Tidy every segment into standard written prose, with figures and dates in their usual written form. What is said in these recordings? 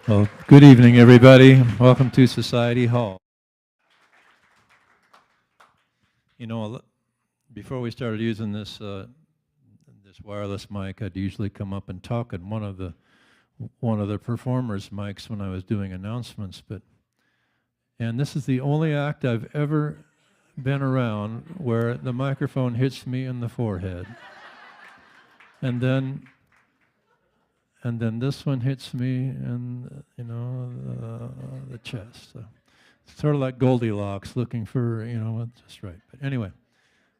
Well, good evening, everybody. Welcome to Society Hall. You know, before we started using this wireless mic, I'd usually come up and talk at one of the performers' mics when I was doing announcements. And this is the only act I've ever been around where the microphone hits me in the forehead, and then this one hits me in the chest. So it's sort of like Goldilocks looking for what's just right. But anyway,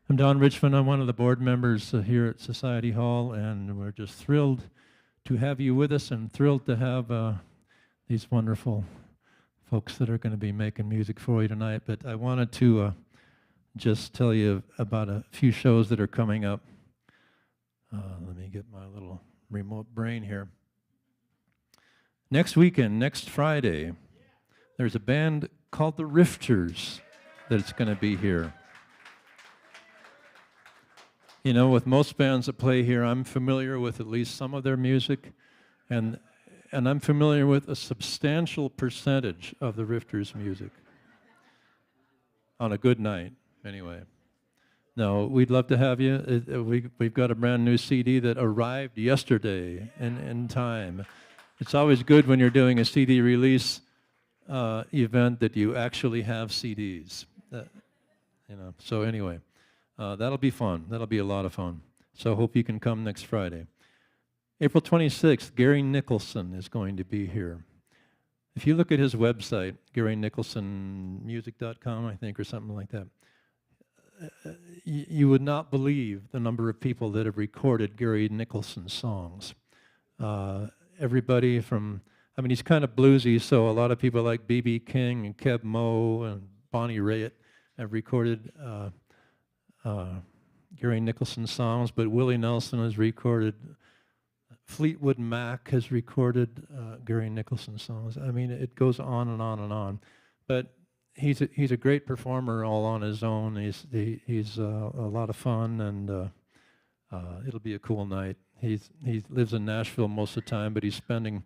I'm Don Richmond. I'm one of the board members here at Society Hall, and we're just thrilled to have you with us and thrilled to have these wonderful folks that are going to be making music for you tonight. But I wanted to just tell you about a few shows that are coming up. Let me get my little remote brain here. Next weekend, next Friday, there's a band called the Rifters that's going to be here. You know, with most bands that play here, I'm familiar with at least some of their music, and I'm familiar with a substantial percentage of the Rifters' music. On a good night, anyway. No, we'd love to have you. We've got a brand new CD that arrived yesterday in time. It's always good when you're doing a CD release event that you actually have CDs. So anyway, that'll be fun. That'll be a lot of fun. So hope you can come next Friday. April 26th, Gary Nicholson is going to be here. If you look at his website, GaryNicholsonMusic.com, I think, or something like that, you would not believe the number of people that have recorded Gary Nicholson songs. Everybody from, he's kind of bluesy, so a lot of people like B.B. King and Keb Mo and Bonnie Raitt have recorded Gary Nicholson songs, but Willie Nelson has recorded, Fleetwood Mac has recorded Gary Nicholson songs. It goes on and on and on. But he's a great performer all on his own. He's a lot of fun, and it'll be a cool night. He lives in Nashville most of the time, but he's spending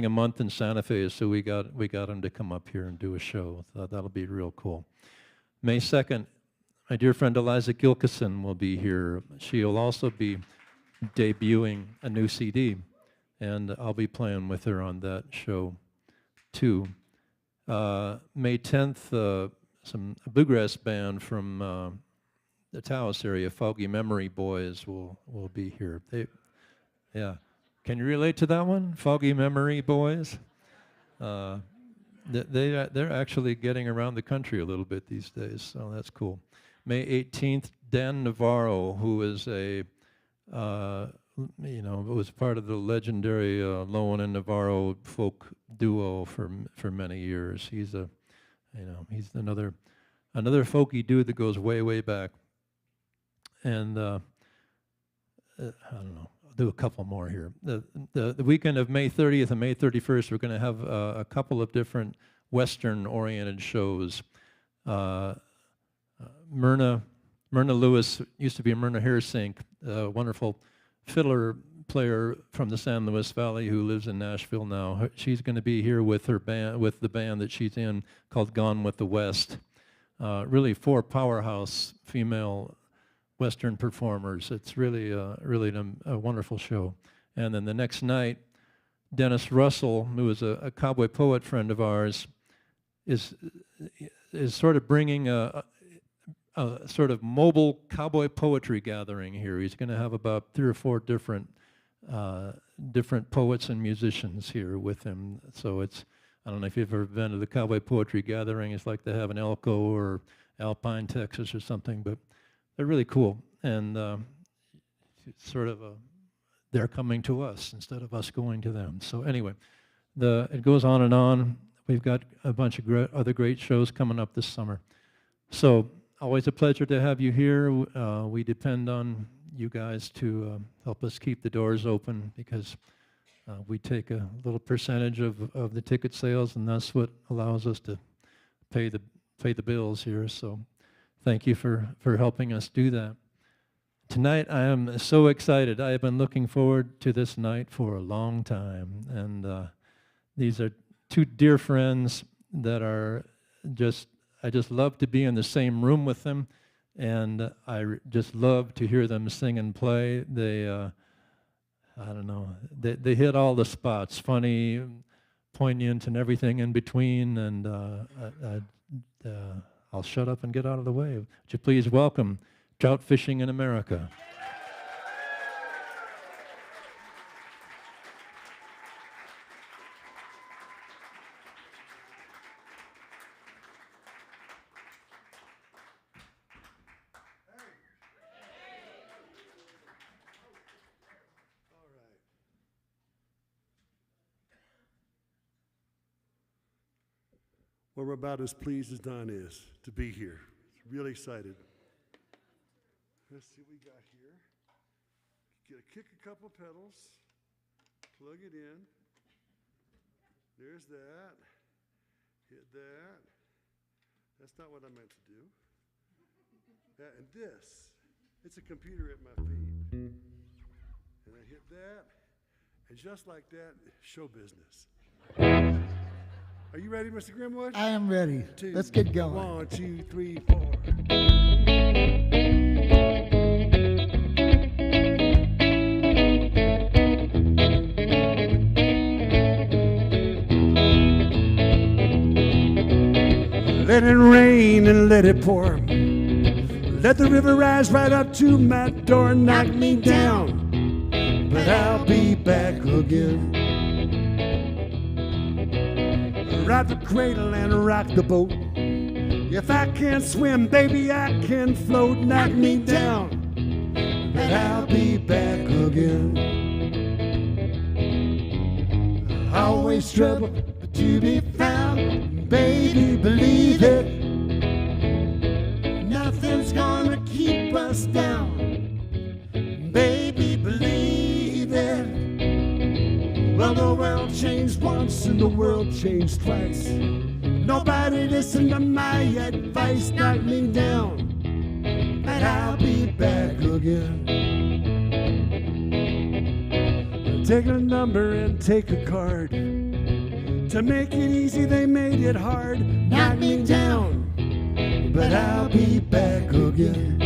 a month in Santa Fe, so we got him to come up here and do a show. So that'll be real cool. May 2nd, my dear friend Eliza Gilkison will be here. She'll also be debuting a new CD, and I'll be playing with her on that show too. May 10th, some bluegrass band from the Taos area, Foggy Memory Boys, will be here. Yeah. Can you relate to that one? Foggy Memory Boys? They're actually getting around the country a little bit these days, so that's cool. May 18th, Dan Navarro, who is was part of the legendary Lowen and Navarro folk duo for many years. He's another folky dude that goes way, way back. And I don't know, I'll do a couple more here. The weekend of May 30th and May 31st, we're going to have a couple of different Western-oriented shows. Myrna Lewis used to be Myrna Hairsink, a wonderful fiddler player from the San Luis Valley who lives in Nashville now. She's going to be here with her band, with the band that she's in called Gone with the West. Really 4 powerhouse female Western performers. It's really a wonderful show. And then the next night, Dennis Russell, who is a cowboy poet friend of ours, is sort of bringing a sort of mobile cowboy poetry gathering here. He's going to have about 3 or 4 different poets and musicians here with him. So I don't know if you've ever been to the cowboy poetry gathering. It's like they have in Elko or Alpine, Texas or something, but they're really cool. And it's sort of they're coming to us instead of us going to them. So anyway, it goes on and on. We've got a bunch of other great shows coming up this summer. So always a pleasure to have you here. We depend on you guys to help us keep the doors open because we take a little percentage of the ticket sales, and that's what allows us to pay the bills here. So thank you for helping us do that. Tonight I am so excited. I have been looking forward to this night for a long time, and These are two dear friends that are I just love to be in the same room with them, and just love to hear them sing and play. They, I don't know, they hit all the spots, funny, poignant, and everything in between, and I'll shut up and get out of the way. Would you please welcome Trout Fishing in America. Well, we're about as pleased as Don is to be here. Really excited. Let's see what we got here. Kick a couple pedals, plug it in. There's that. Hit that. That's not what I meant to do. That and this. It's a computer at my feet. And I hit that. And just like that, show business. Are you ready, Mr. Grimwood? I am ready. Let's get going. 1, 2, 3, 4. Let it rain and let it pour. Let the river rise right up to my door. Knock me down, but I'll be back again. Ride the cradle and rock the boat. If I can't swim, baby, I can float. Knock me down, but I'll be back again. Always trouble to be found, baby, believe it. Nothing's gonna keep us down, baby, believe it. Well, the world changed once and the world changed twice. Nobody listened to my advice. Knock me down, but I'll be back again. Take a number and take a card. To make it easy, they made it hard. Knock me down, but I'll be back again.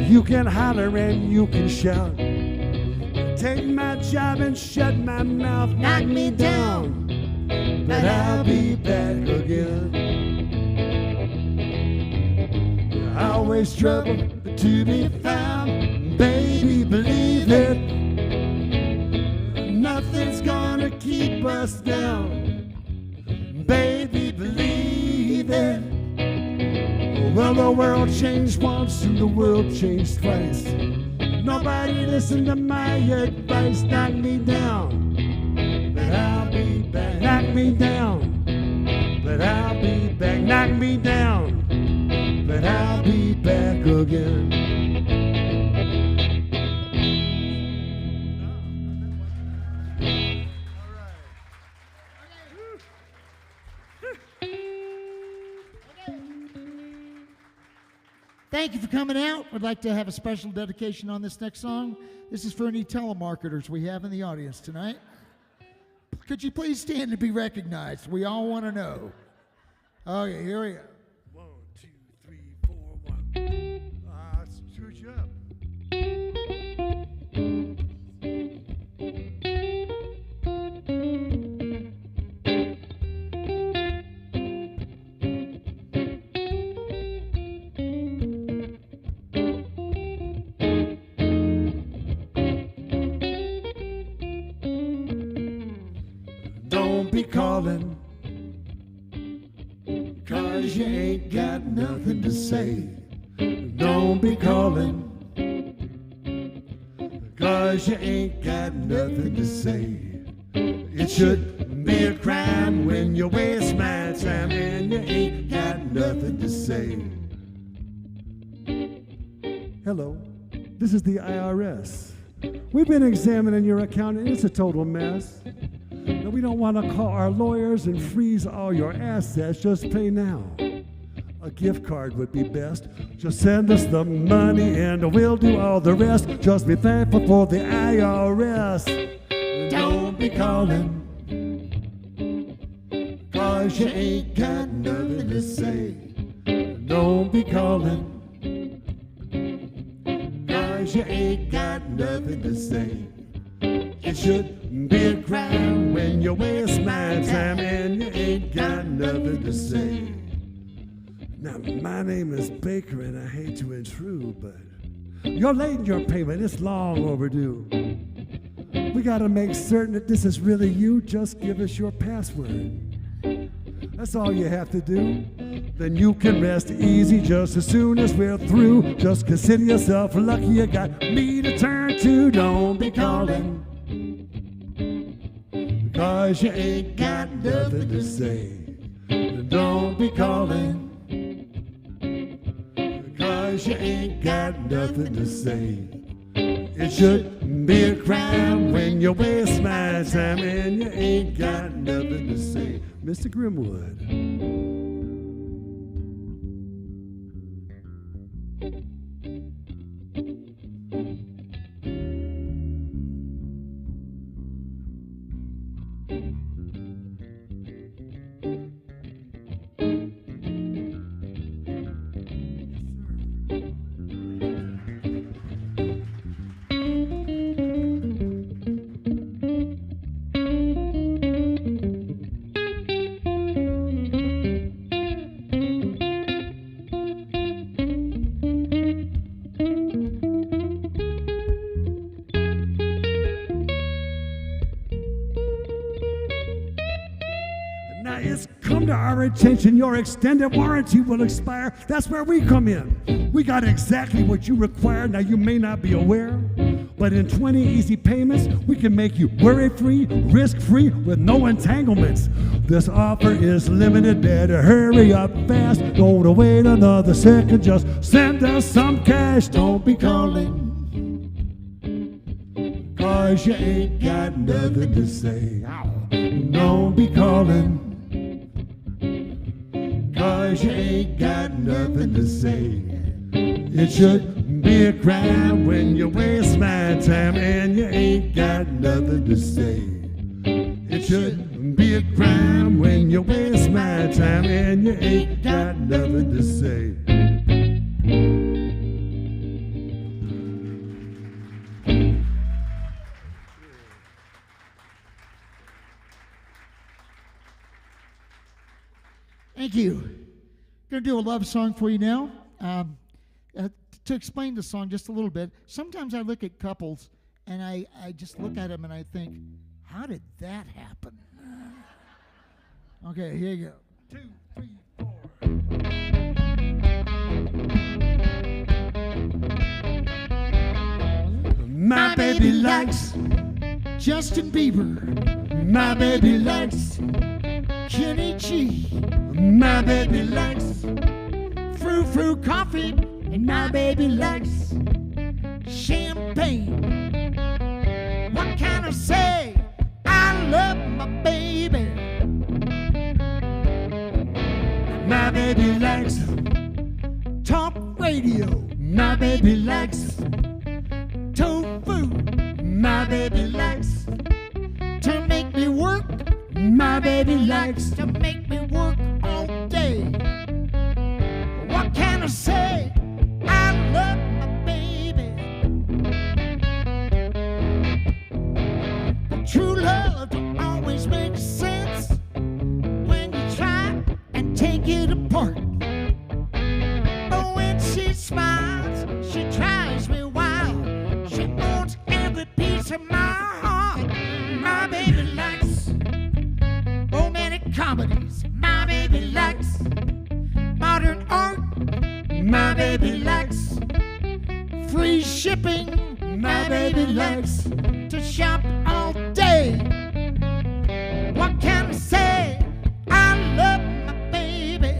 You can holler and you can shout. Take my job and shut my mouth. Knock me down, but I'll be back again. Always trouble to be found, baby, believe it. Nothing's gonna keep us down, baby, believe it. Well, the world changed once and the world changed twice. Nobody listened to my advice. Knock me down, but I'll be back. Knock me down, but I'll be back. Knock me down, but I'll be back again. Thank you for coming out. We'd like to have a special dedication on this next song. This is for any telemarketers we have in the audience tonight. Could you please stand to be recognized? We all want to know. Okay, here we go. 1, 2, 3, 4, 1. Screwed you up. Don't be calling, 'cause you ain't got nothing to say. Don't be calling, 'cause you ain't got nothing to say. It should be a crime when you waste my time and you ain't got nothing to say. Hello, this is the IRS. We've been examining your account and it's a total mess. Now, we don't want to call our lawyers and freeze all your assets. Just pay now. A gift card would be best. Just send us the money and we'll do all the rest. Just be thankful for the IRS. Don't be calling, 'cause you ain't got nothing to say. Don't be calling, 'cause you ain't got nothing to say. It should be a crime when you waste my time and you ain't got nothing to say. Now, my name is Baker, and I hate to intrude, but you're late in your payment. It's long overdue. We gotta make certain that this is really you. Just give us your password. That's all you have to do. Then you can rest easy just as soon as we're through. Just consider yourself lucky you got me to turn to. Don't be calling, 'cause you ain't got nothing to say. Don't be calling, 'cause you ain't got nothing to say. It shouldn't be a crime when you waste my time and you ain't got nothing to say. Mr. Grimwood. Come to our attention, your extended warranty will expire. That's where we come in. We got exactly what you require. Now you may not be aware, but in 20 easy payments, we can make you worry-free, risk-free, with no entanglements. This offer is limited, better hurry up fast. Don't wait another second, just send us some cash. Don't be calling, 'cause you ain't got nothing to say. Don't be calling, 'cause you ain't got nothing to say. It shouldn't be a crime when you waste my time and you ain't got nothing to say. It shouldn't be a crime when you waste my time and you ain't got nothing to say. Thank you. Going to do a love song for you now. To explain the song just a little bit, sometimes I look at couples and I just look at them and I think, how did that happen? Okay, here you go. 2, 3, 4. My baby likes Justin Bieber. My baby likes Kenny G. My baby likes Frou-frou coffee. and my baby likes Champagne. What can I say? I love my baby. my baby likes Talk radio. my baby likes Tofu. my baby likes To make me work. my baby likes To make me work all day. What can I say? I love my baby. But true love don't always make sense when you try and take it apart. But when she smiles, she drives me wild. She owns every piece of my heart. My baby likes romantic comedies. My baby likes modern art. my baby likes Free shipping. my baby likes To shop all day. What can I say? I love my baby.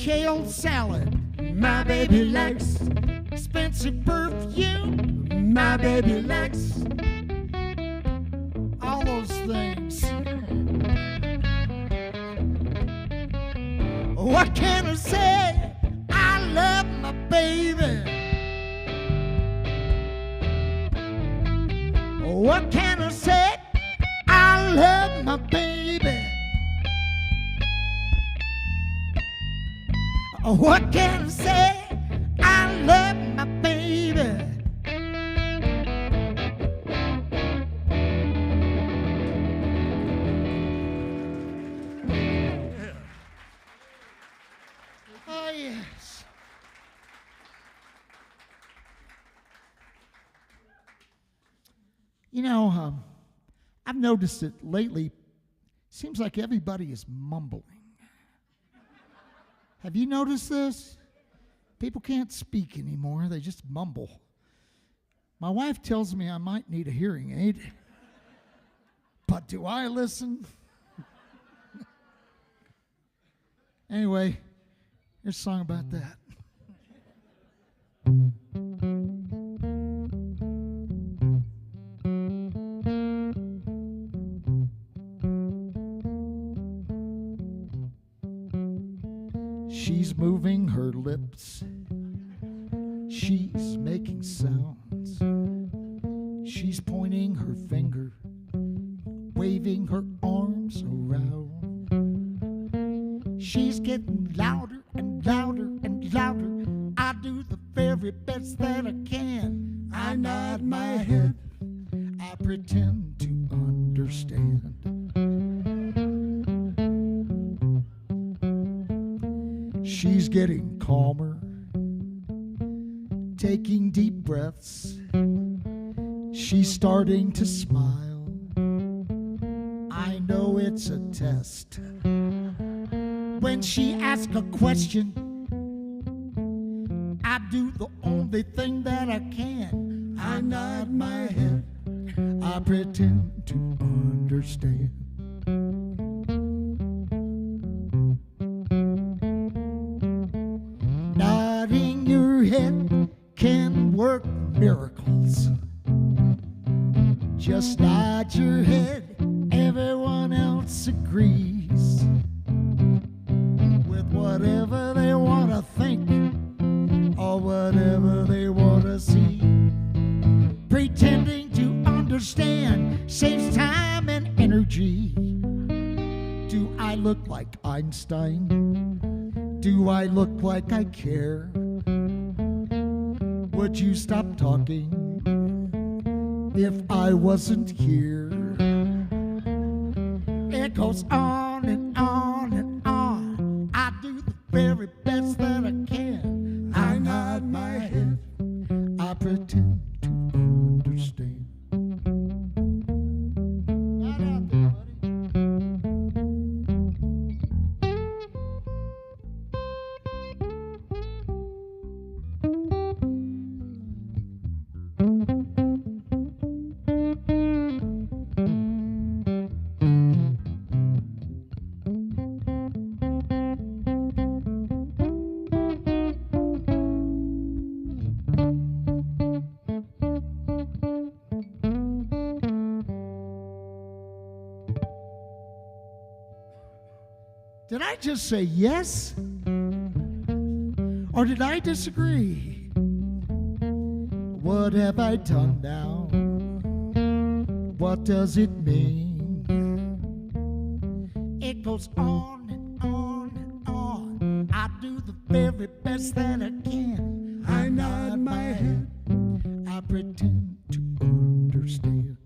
kale salad. My baby likes, Expensive perfume. my baby likes. All those things. What can I say? I love my baby. What can I say? I love my baby. What can I say? I love my baby. Oh, yes. You know, I've noticed that lately, seems like everybody is mumbling. Have you noticed this? People can't speak anymore, they just mumble. My wife tells me I might need a hearing aid, but do I listen? Anyway, here's a song about that. She's moving her lips. She's making sounds. She's pointing her finger, waving her arms around. She's getting louder and louder and louder. I do the very best that I can. I nod my head. I pretend to understand. She's getting calmer, taking deep breaths. She's starting to smile. I know it's a test. When she asks a question, I do the only thing that I can. I nod my head. I pretend to understand. Nodding your head can work miracles. Just nod your head, everyone else agrees with whatever they want to think or whatever they want to see. Pretending to understand saves time and energy. Do I look like Einstein? Do I look like I care? Would you stop talking if I wasn't here? It goes on and on and on. I do the very best that I can. I nod my head. I pretend to understand. Not out there, Did I just say yes? Or did I disagree? What have I done now? What does it mean? It goes on and on and on. I do the very best that I can. I nod my head. I pretend to understand.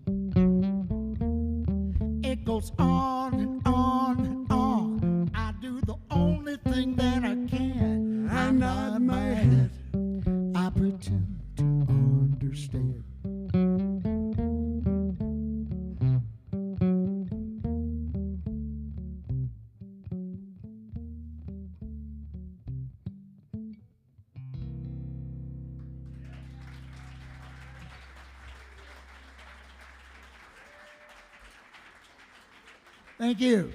It goes on and on and on. I do the only thing that I can. I nod my head. I pretend to understand. Thank you.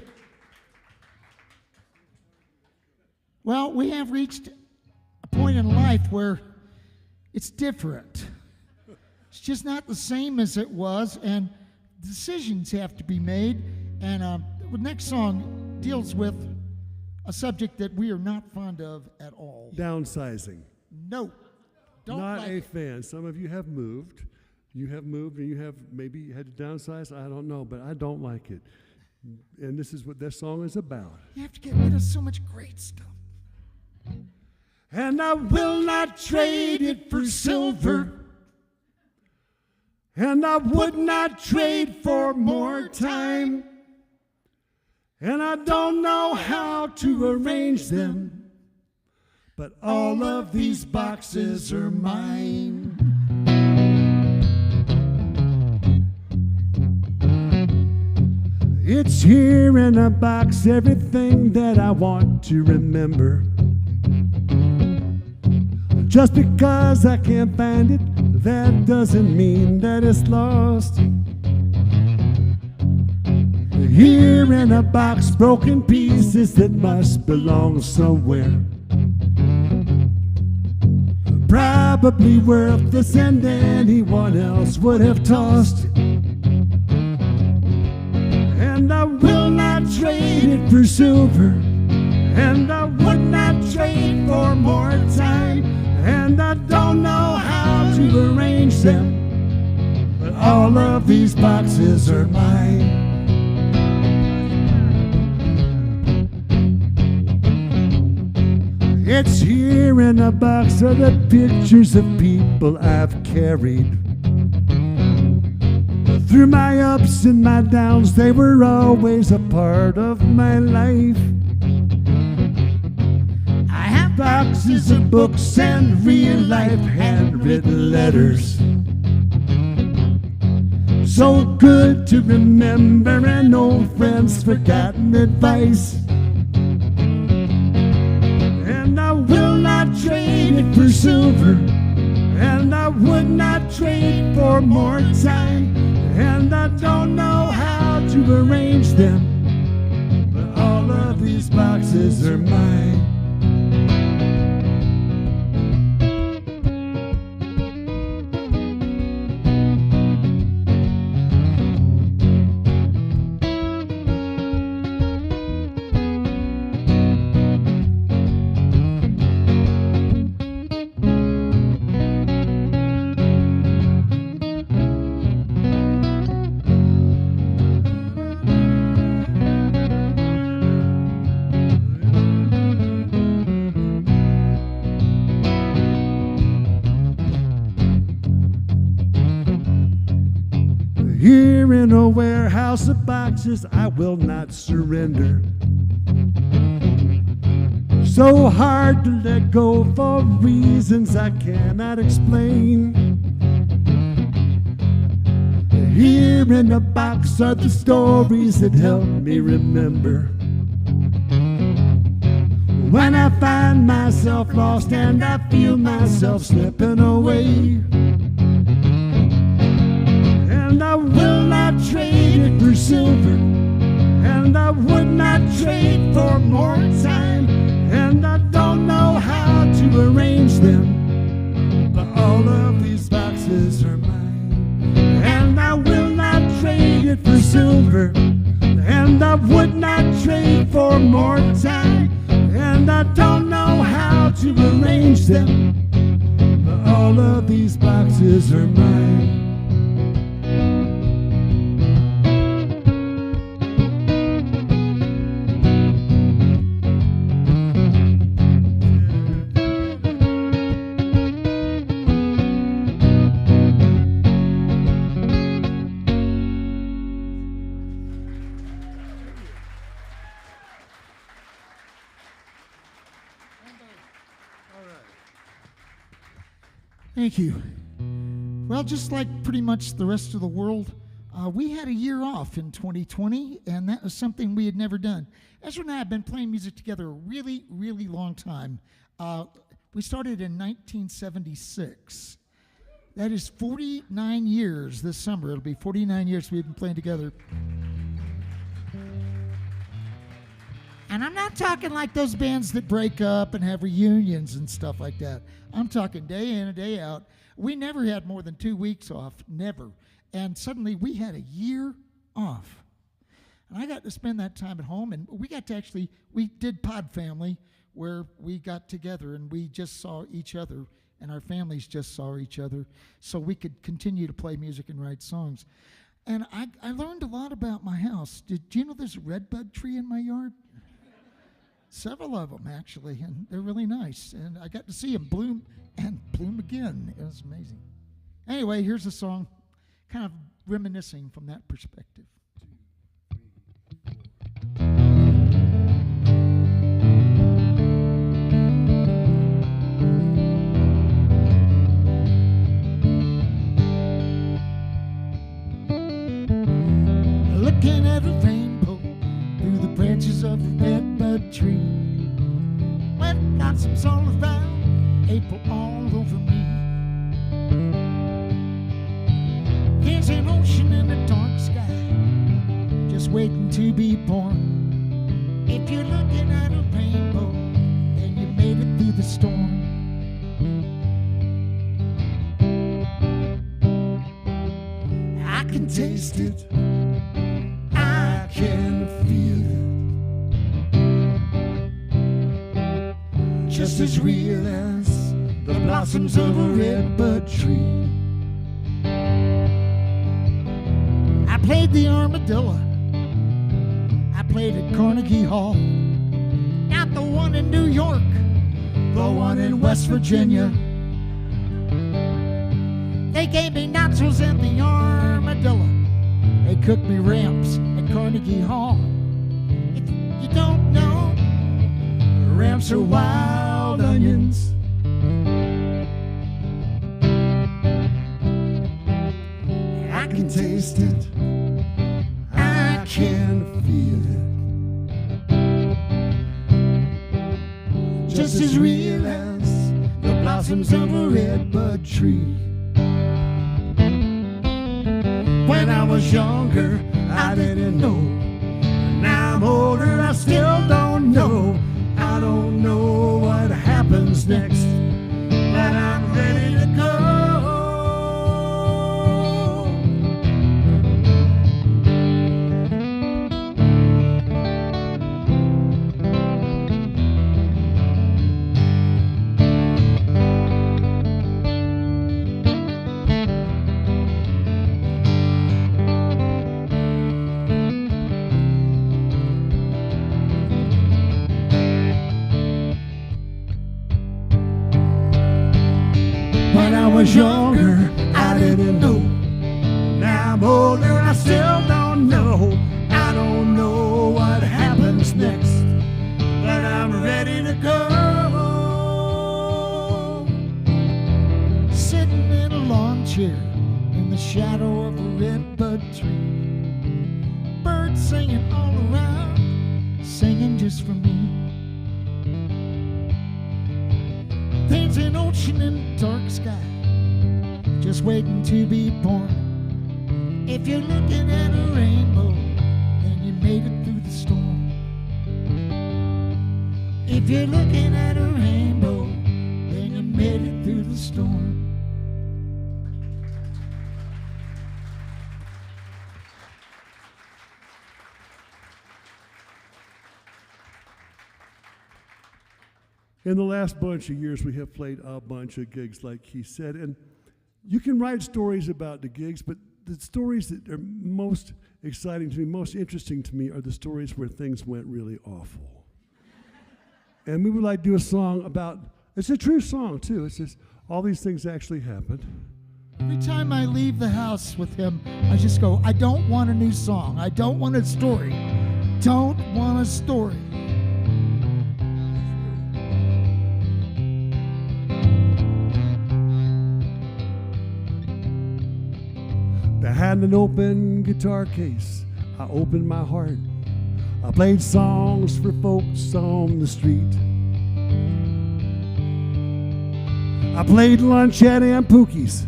Well, we have reached a point in life where it's different. It's just not the same as it was, and decisions have to be made. And the next song deals with a subject that we are not fond of at all. Downsizing. No, don't Not like a it. fan. Some of you have moved. You have moved and you have maybe had to downsize. I don't know, but I don't like it. And this is what this song is about. You have to get rid of so much great stuff. And I will not trade it for silver. And I would not trade for more time. And I don't know how to arrange them, but all of these boxes are mine. It's here in a box, everything that I want to remember. Just because I can't find it, that doesn't mean that it's lost. Here in a box, broken pieces that must belong somewhere. Probably worthless and anyone else would have tossed. And I will not trade it for silver. And I would not trade for more time. And I don't know how to arrange them, but all of these boxes are mine. It's here in a box are the pictures of people I've carried. Through my ups and my downs, they were always a part of my life. I have boxes of books and real-life handwritten letters. So good to remember, and old friends' forgotten advice. And I will not trade it for silver, and I would not trade for more time. And I don't know how to arrange them, but all of these boxes are mine. Here in a warehouse of boxes, I will not surrender. So hard to let go for reasons I cannot explain. Here in a box are the stories that help me remember. When I find myself lost and I feel myself slipping away. And I will not trade it for silver, and I would not trade for more time. And I don't know how to arrange them, but all of these boxes are mine. And I will not trade it for silver, and I would not trade for more time. And I don't know how to arrange them, but all of these boxes are mine. Thank you. Well, just like pretty much the rest of the world, we had a year off in 2020, and that was something we had never done. Ezra and I have been playing music together a really, really long time. We started in 1976. That is 49 years this summer. It'll be 49 years we've been playing together. And I'm not talking like those bands that break up and have reunions and stuff like that. I'm talking day in and day out. We never had more than 2 weeks off, never. And suddenly we had a year off. And I got to spend that time at home, and we got to actually, we did Pod Family, where we got together and we just saw each other, and our families just saw each other, so we could continue to play music and write songs. And I learned a lot about my house. Did you know there's a redbud tree in my yard? Several of them, actually, and they're really nice. And I got to see them bloom and bloom again. It was amazing. Anyway, here's a song kind of reminiscing from that perspective. Looking at a rainbow through the branches of a redbud tree. When blossoms all around, April all over me. There's an ocean in a dark sky, just waiting to be born. If you're looking at a rainbow, then you made it through the storm. I can taste it, I can feel it, just as real as the blossoms of a redbud tree. I played the armadillo, I played at Carnegie Hall, not the one in New York, the one in West Virginia. They gave me nachos and the armadillo, they cooked me ramps at Carnegie Hall. If you don't know, ramps are wild onions. I can taste it, I can feel it, just as real as the blossoms of a redbud tree. When I was younger, I didn't know. Now I'm older, I still don't know. I don't know what happens next, but I'm ready to go. When I was younger, I didn't know. Now I'm older, I still don't know. I don't know what happens next, but I'm ready to go. Sitting in a lawn chair in the shadow of a redbud tree. Birds singing all around, singing just for me. There's an ocean in a dark sky, just waiting to be born. If you're looking at a rainbow, then you made it through the storm. If you're looking at a rainbow, then you made it through the storm. In the last bunch of years, we have played a bunch of gigs, like he said, and you can write stories about the gigs, but the stories that are most exciting to me, most interesting to me, are the stories where things went really awful. And we would like to do a song about, it's a true song too, it's just all these things actually happened. Every time I leave the house with him, I just go, I don't want a new song, I don't want a story, don't want a story. I had an open guitar case, I opened my heart. I played songs for folks on the street. I played lunch at Aunt Pookie's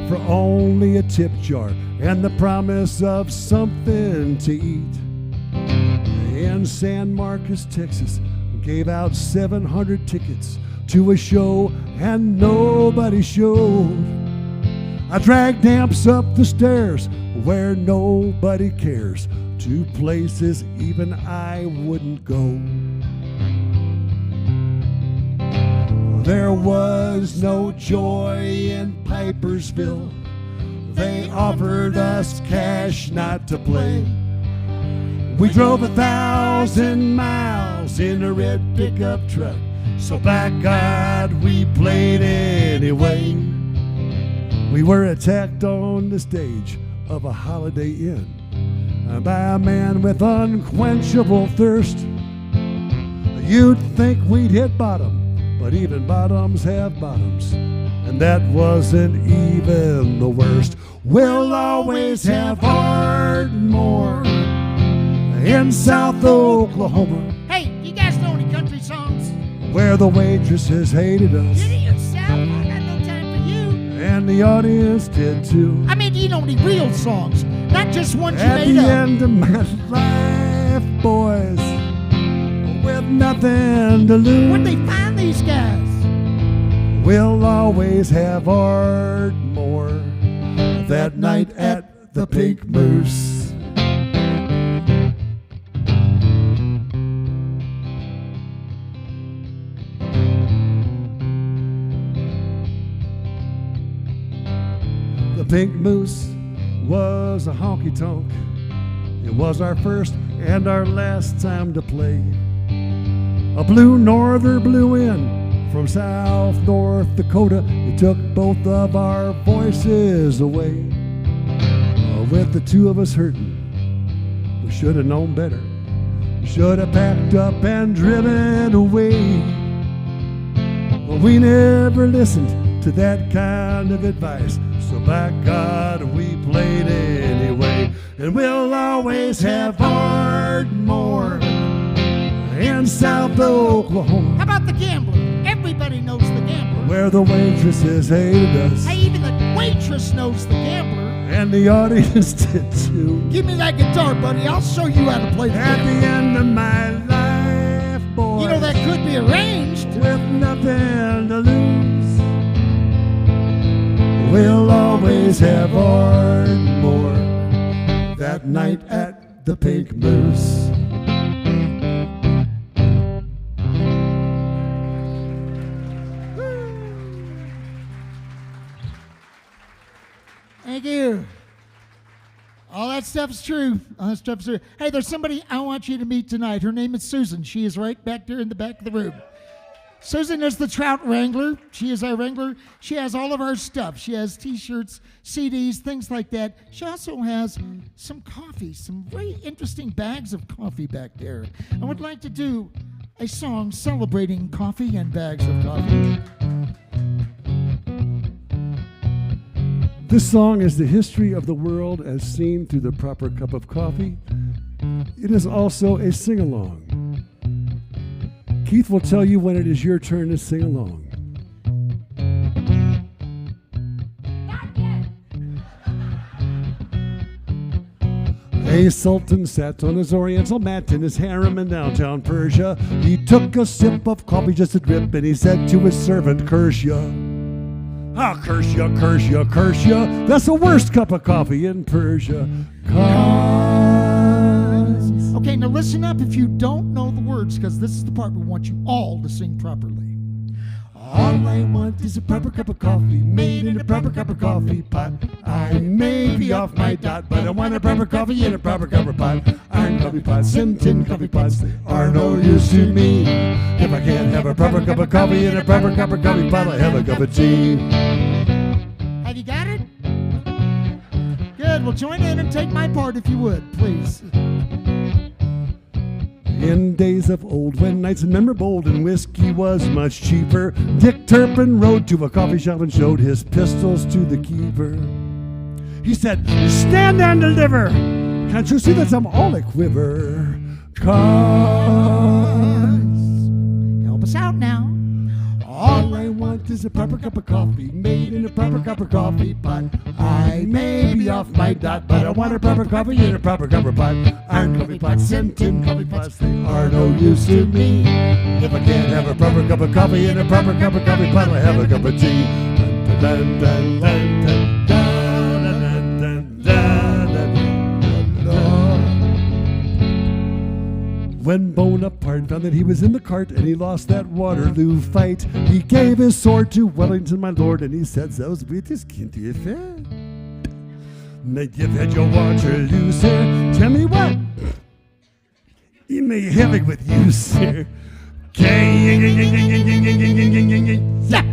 for only a tip jar and the promise of something to eat. And in San Marcos, Texas, gave out 700 tickets to a show and nobody showed. I dragged amps up the stairs where nobody cares, to places even I wouldn't go. There was no joy in Pipersville. They offered us cash not to play. We drove 1,000 miles in a red pickup truck, so by God we played anyway. We were attacked on the stage of a Holiday Inn by a man with unquenchable thirst. You'd think we'd hit bottom, but even bottoms have bottoms, and that wasn't even the worst. We'll always have Ardmore in South Oklahoma, Hey, you guys know any country songs? where the waitresses hated us, Get it yourself. I got no time for you. and the audience did too. I mean, do you know any real songs? Not just ones you At made the up. end of my life, boys, with nothing to lose, Where'd they find these guys? we'll always have Ardmore that night at the Pink Moose. The Pink Moose was a honky-tonk. It was our first and our last time to play. A blue norther blew in from South North Dakota. It took both of our voices away. With the two of us hurting, we should have known better. We should have packed up and driven away. But we never listened to that kind of advice, so by God we played anyway. And we'll always have Ardmore in South Oklahoma, How about the Gambler? Everybody knows the Gambler. where the waitresses hated us, Hey, even the waitress knows the Gambler. and the audience did too. Give me that guitar, buddy. I'll show you how to play the At Gambler. the end of my life, boy, You know that could be arranged. with nothing to lose, we'll always have Ardmore that night at the Pink Moose. Thank you. All that stuff's true. All that stuff's true. Hey, there's somebody I want you to meet tonight. Her name is Susan. She is right back there in the back of the room. Susan is the Trout Wrangler. She is our wrangler. She has all of our stuff. She has T-shirts, CDs, things like that. She also has some coffee, some very interesting bags of coffee back there. I would like to do a song celebrating coffee and bags of coffee. This song is the history of the world as seen through the proper cup of coffee. It is also a sing-along. Keith will tell you when it is your turn to sing along. A sultan sat on his oriental mat in his harem in downtown Persia. He took a sip of coffee, just a drip, and he said to his servant, "Curse ya. Ah, curse ya, curse ya, curse ya. That's the worst cup of coffee in Persia. Cause." Okay, now listen up if you don't know the words, because this is the part we want you all to sing properly. All I want is a proper cup of coffee, made in a proper cup of coffee pot. I may be off my dot, but I want a proper coffee in a proper cup of pot. Iron coffee pots and tin coffee pots, they are no use to me. If I can't have a proper cup of coffee in a proper cup of coffee pot, I have a cup of tea. Have you got it? Good, well join in and take my part if you would, please. In days of old, when knights and men were bold and whiskey was much cheaper, Dick Turpin rode to a coffee shop and showed his pistols to the keeper. He said, "Stand and deliver. Can't you see that I'm all a quiver? 'Cause Help us out now. all I want What is a proper cup of coffee made in a proper cup of coffee pot? I may be off my dot, but I want a proper coffee in a proper cup of pot. Iron coffee pots and tin coffee pots, they are no use to me. If I can't have a proper cup of coffee in a proper cup of coffee pot, I'll have a cup of tea. Dun, dun, dun, dun, dun, dun, dun, dun, dun, dun. When Bonaparte found that he was in the cart and he lost that Waterloo fight, he gave his sword to Wellington, my lord, and he said, "Those with his kinty affair. Now you've had your Waterloo, sir. Tell me what? You may have it with you, sir. Yeah.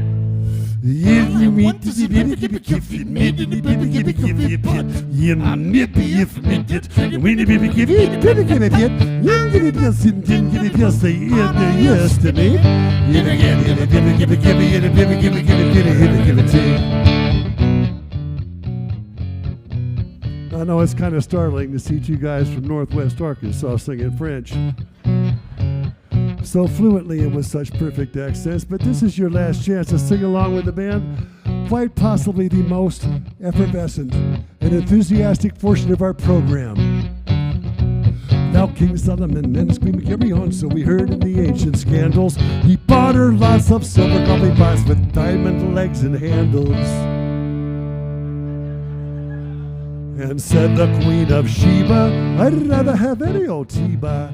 If you meet to see baby, give it, give it, maybe, give it, give it, give it, you maybe if it did, when the baby give it, give it, give it, you give it, yes, and then give it, yes, say, yes to me. You again, give it, give it, give it, give it, give it, give it, give it, give it, give it, give it. I know it's kind of startling to see two guys from Northwest Arkansas singing French so fluently and with such perfect accents, but this is your last chance to sing along with the band. Quite possibly the most effervescent and enthusiastic portion of our program. Now King Solomon and his queen would carry on, so we heard in the ancient scandals. He bought her lots of silver coffee pots with diamond legs and handles. And said the Queen of Sheba, "I'd rather have any old Tiba."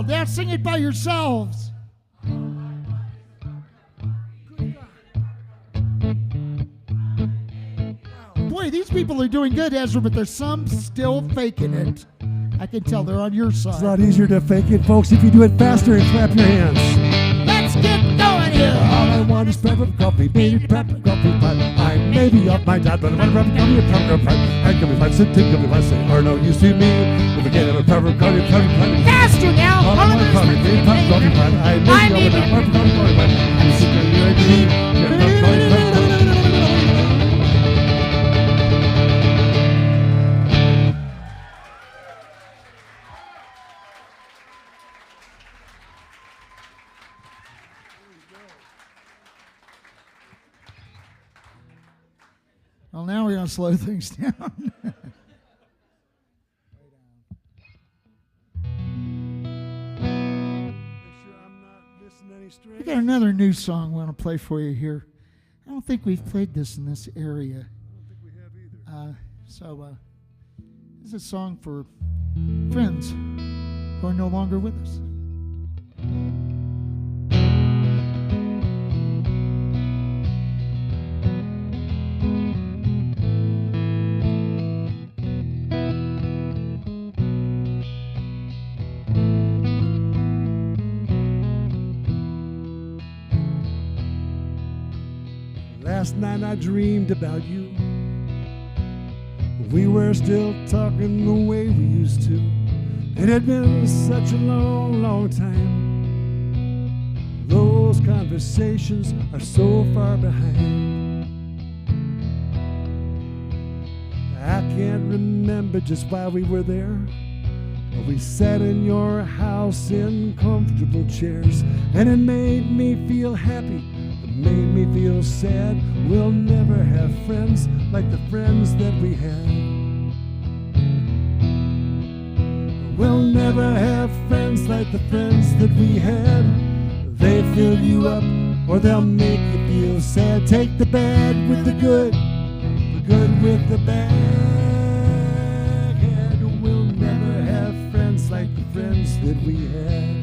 Now sing it by yourselves. Boy, these people are doing good, Ezra, but there's some still faking it. I can tell they're on your side. It's a lot easier to fake it, folks, if you do it faster and clap your hands. Let's get going here. All I want is proper coffee, baby, proper coffee pot. I may be off my dot, but I want a proper coffee, a proper pot. I can be fine, sit, take, come be fine, say, or no use to me. If I can't have a proper coffee, proper pot. Faster now. All I want is coffee, baby, proper coffee pot. I may be off my dot, proper coffee pot. I'm sick of you and me. You're not coffee pot. Well, now we're going to slow things down. Make sure I'm not missing any strings. We got another new song we want to play for you here. I don't think we've played this in this area. I don't think we have either. This is a song for friends who are no longer with us. Last night I dreamed about you. We were still talking the way we used to. It had been such a long, long time. Those conversations are so far behind. I can't remember just why we were there. But we sat in your house in comfortable chairs, and it made me feel happy. Made me feel sad. We'll never have friends like the friends that we had. We'll never have friends like the friends that we had. They fill you up or they'll make you feel sad. Take the bad with the good with the bad. We'll never have friends like the friends that we had.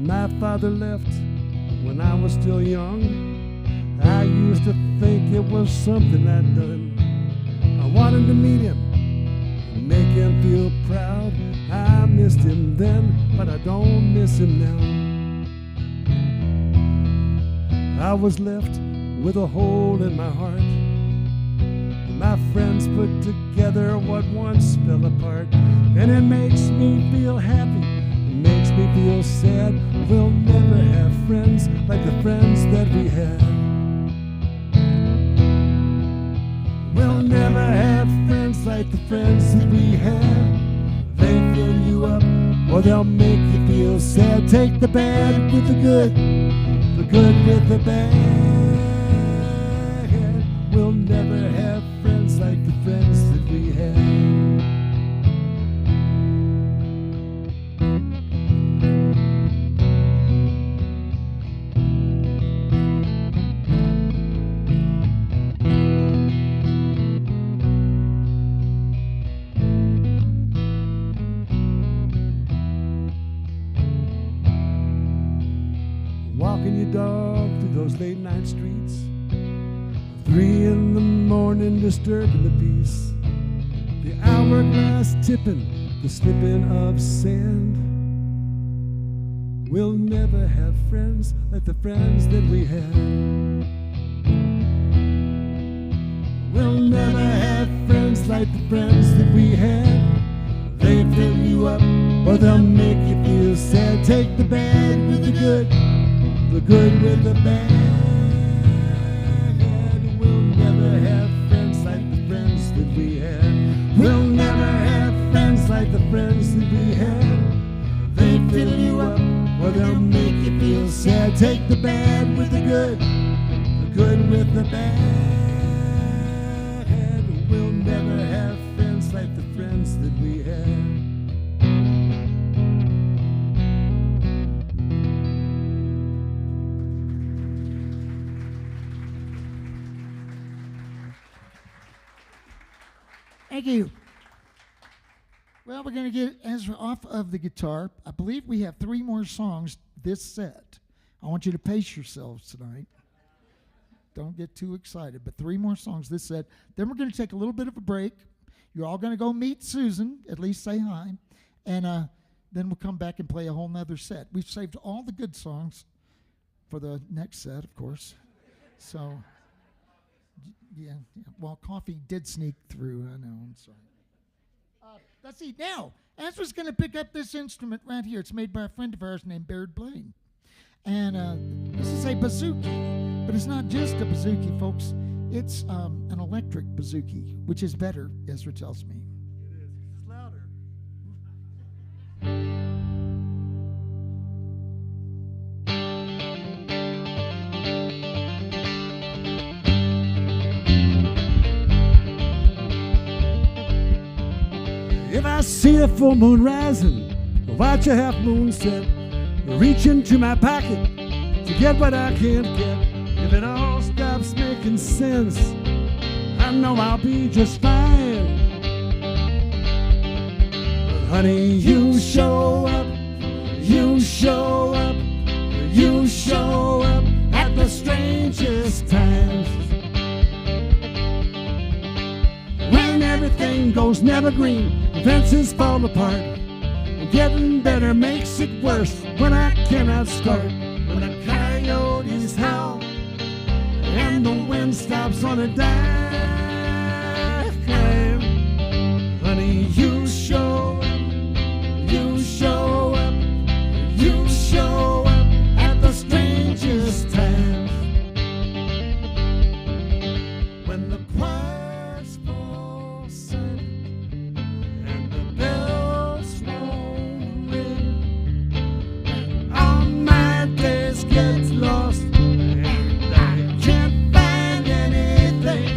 My father left when I was still young. I used to think it was something I'd done. I wanted to meet him and make him feel proud. I missed him then, but I don't miss him now. I was left with a hole in my heart. My friends put together what once fell apart, and it makes me feel happy. Makes me feel sad. We'll never have friends like the friends that we had. like the friends that we had. They fill you up or they'll make you feel sad. Take the bad with the good with the bad. We'll never have friends like the friends that we had. Walking your dog through those late night streets, 3 in the morning disturbing the peace, the hourglass tipping, the slipping of sand. We'll never have friends like the friends that we had. We'll never have friends like the friends that we had. They fill you up or they'll make you feel sad. Take the bad with the good with the bad. We'll never have friends like the friends that we had. We'll never have friends like the friends that we had. They fill you up or they'll make you feel sad. Take the bad with the good with the bad. We'll never have friends like the friends that we had. Thank you. Well, we're going to get Ezra off of the guitar. I believe we have 3 more songs this set. I want you to pace yourselves tonight. Don't get too excited, but 3 more songs this set. Then we're going to take a little bit of a break. You're all going to go meet Susan, at least say hi, and then we'll come back and play a whole nother set. We've saved all the good songs for the next set, of course. So... Yeah, well, coffee did sneak through. I know, I'm sorry. Let's see. Now, Ezra's going to pick up this instrument right here. It's made by a friend of ours named Baird Blaine. And this is a bouzouki, but it's not just a bouzouki, folks. It's an electric bouzouki, which is better, Ezra tells me. It is, 'cause it's louder. If I see a full moon rising, watch a half moon set, reach into my pocket to get what I can't get. If it all stops making sense, I know I'll be just fine. But honey, you show up, you show up, you show up at the strangest times. When everything goes never green, fences fall apart, and getting better makes it worse when I cannot start. When the coyotes howl and the wind stops on a dime, honey, you show up, you show up, you show up at the strangest times. When the choirs fall silent and the bells won't ring, and all my days get lost and I can't find anything.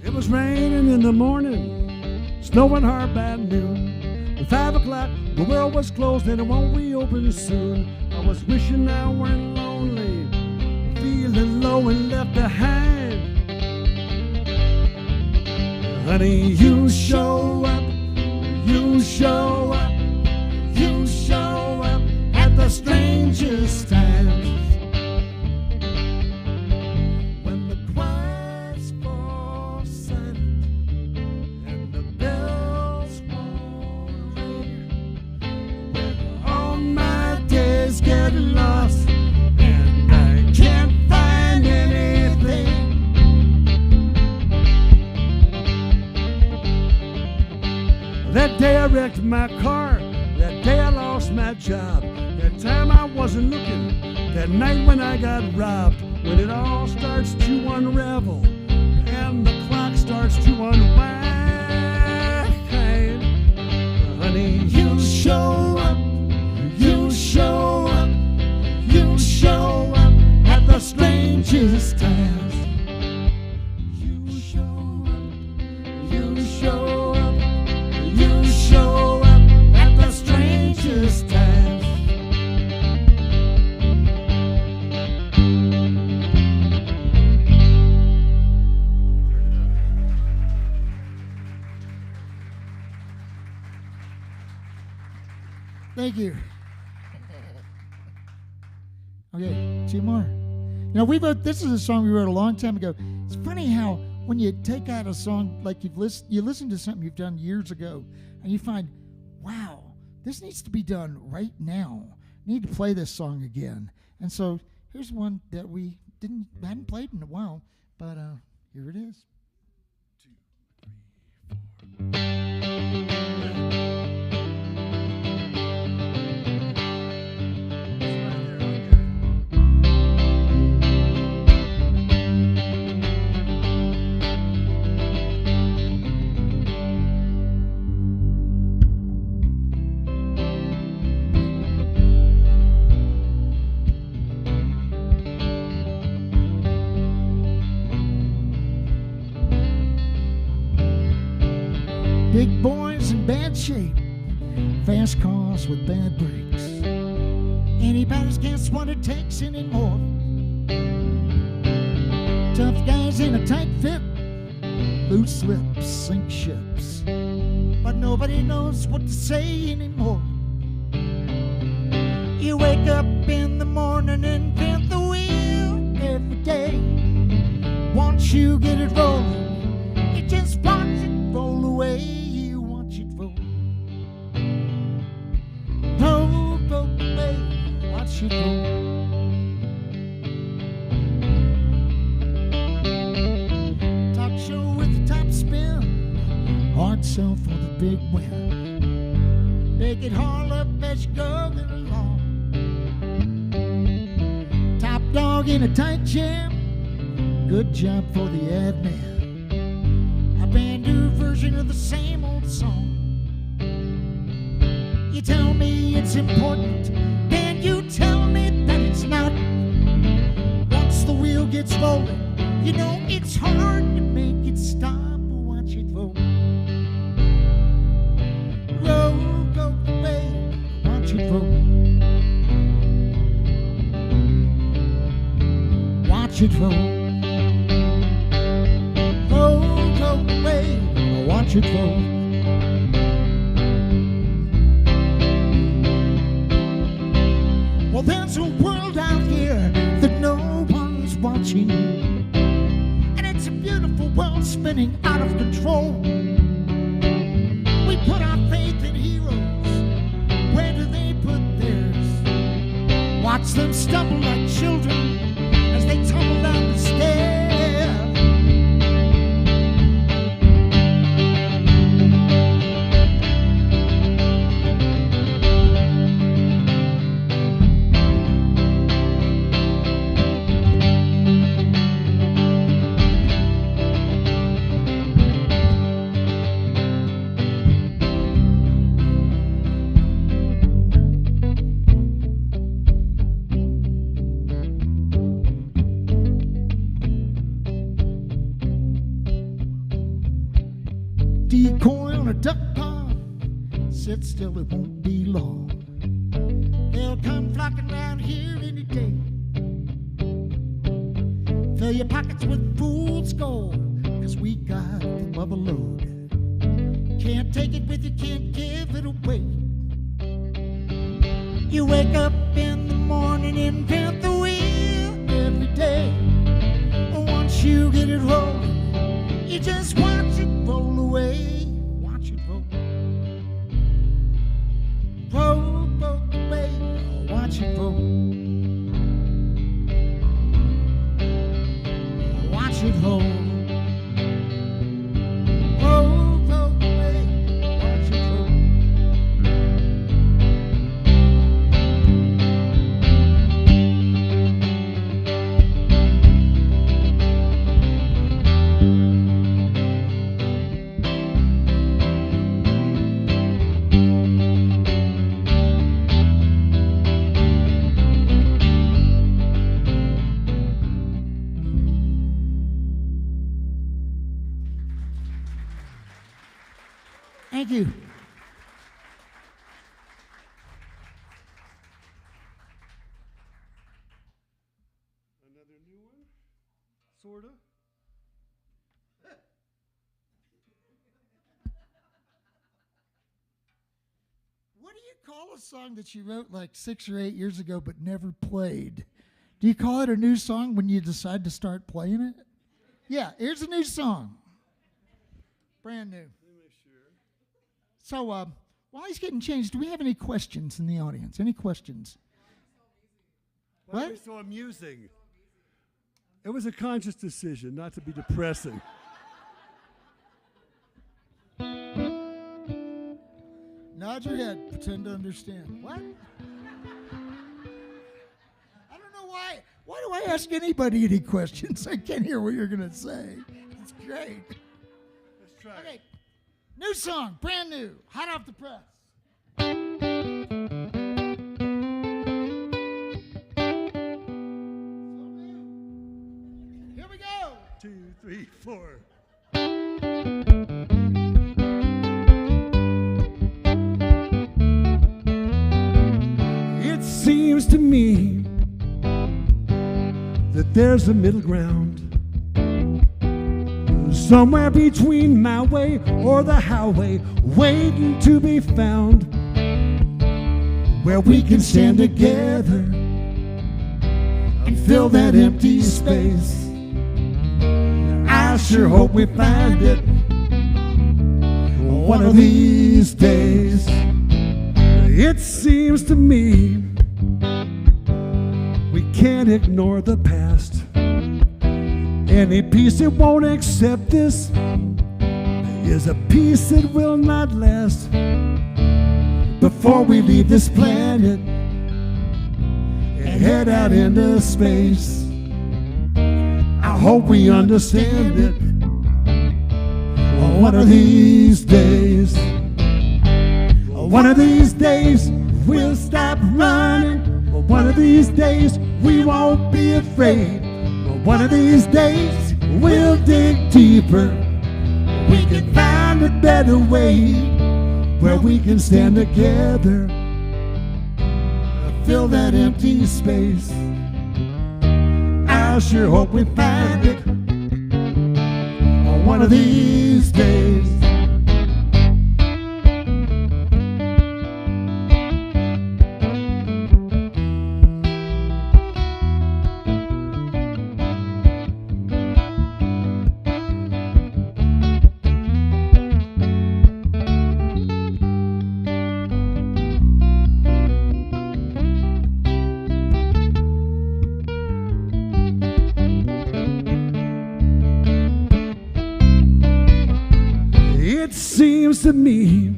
It was raining in the morning, snowing hard by noon. At 5 o'clock, the world was closed and it won't reopen soon. I was wishing I weren't lonely, feeling low and left behind. Honey, you show up, you show up, you show up at the strangest times. When the choirs fall silent That day I wrecked my car, that day I lost my job, that time I wasn't looking, that night when I got robbed, when it all starts to unravel and the clock starts to unwind, honey, you show up, you show up, you show up at the strangest times. You show up, you show up, you show up at the strangest times. Thank you. Okay, two more. You know, this is a song we wrote a long time ago. It's funny how when you take out a song like you listen to something you've done years ago, and you find, wow, this needs to be done right now. I need to play this song again. And so here's one that we hadn't played in a while, but here it is. 2, 3, 4. Big boys in bad shape, fast cars with bad brakes. Anybody's guess what it takes anymore. Tough guys in a tight fit, loose lips sink ships. But nobody knows what to say anymore. You wake up in the morning and bend the wheel every day. Once you get it rolling, you just watch it roll away. You watch it roll. Roll, roll away. Watch it roll. Talk show with the top spin. Hard sell for the big win. Make it haul up as you go along. Top dog in a tight jam. Good job for the admin. A brand new version of the same old song. You tell me it's important, then you tell me that it's not. Once the wheel gets rolling, you know it's hard to make it stop. Watch it roll. Roll, go away. Watch it roll. Watch it roll. Watch it roll. Well, there's a world out here that no one's watching, and it's a beautiful world spinning out of control. We put our faith in heroes. Where do they put theirs? Watch them stumble like children as they tumble down the stairs. Decoy on a duck pond, sit still, it won't be long. They'll come flocking round here any day. Fill your pockets with fool's gold, 'cause we got the mother load. Can't take it with you, can't give it away. You wake up in the morning and bend the wheel every day. Once you get it rolling, you just watch it roll away. Watch it roll. Roll, roll away. Watch it roll. Watch it roll. Roll, roll away. Watch it roll. Thank you. Another new one, sorta. What do you call a song that you wrote like 6 or 8 years ago but never played? Do you call it a new song when you decide to start playing it? Yeah, here's a new song. Brand new. Let me make sure. So while he's getting changed, do we have any questions in the audience? Any questions? Why are What? we so amusing? It was a conscious decision not to be depressing. Nod your head. Pretend to understand. What? I don't know why. Why do I ask anybody any questions? I can't hear what you're going to say. It's great. Let's try Okay. it. New song. Brand new. Hot off the press. Here we go. 2, 3, 4. It seems to me that there's a middle ground, somewhere between my way or the highway, waiting to be found, where we can stand together and fill that empty space. I sure hope we find it one of these days. It seems to me we can't ignore the past. Any piece that won't accept this is a piece that will not last. Before we leave this planet and head out into space, I hope we understand it one of these days. One of these days we'll stop running. One of these days we won't be afraid. One of these days we'll dig deeper. We can find a better way where we can stand together, fill that empty space. I sure hope we find it one of these days. It seems to me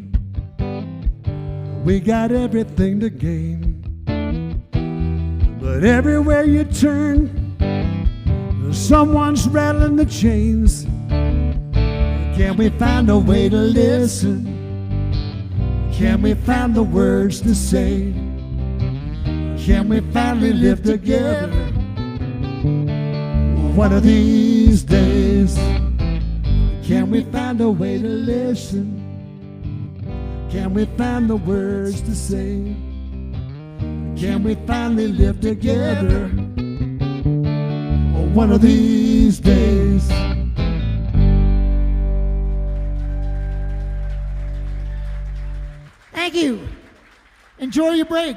we got everything to gain, but everywhere you turn, someone's rattling the chains. Can we find a way to listen? Can we find the words to say? Can we finally live together one of these days? Can we find a way to listen? Can we find the words to say? Can we finally live together one of these days? Thank you. Enjoy your break.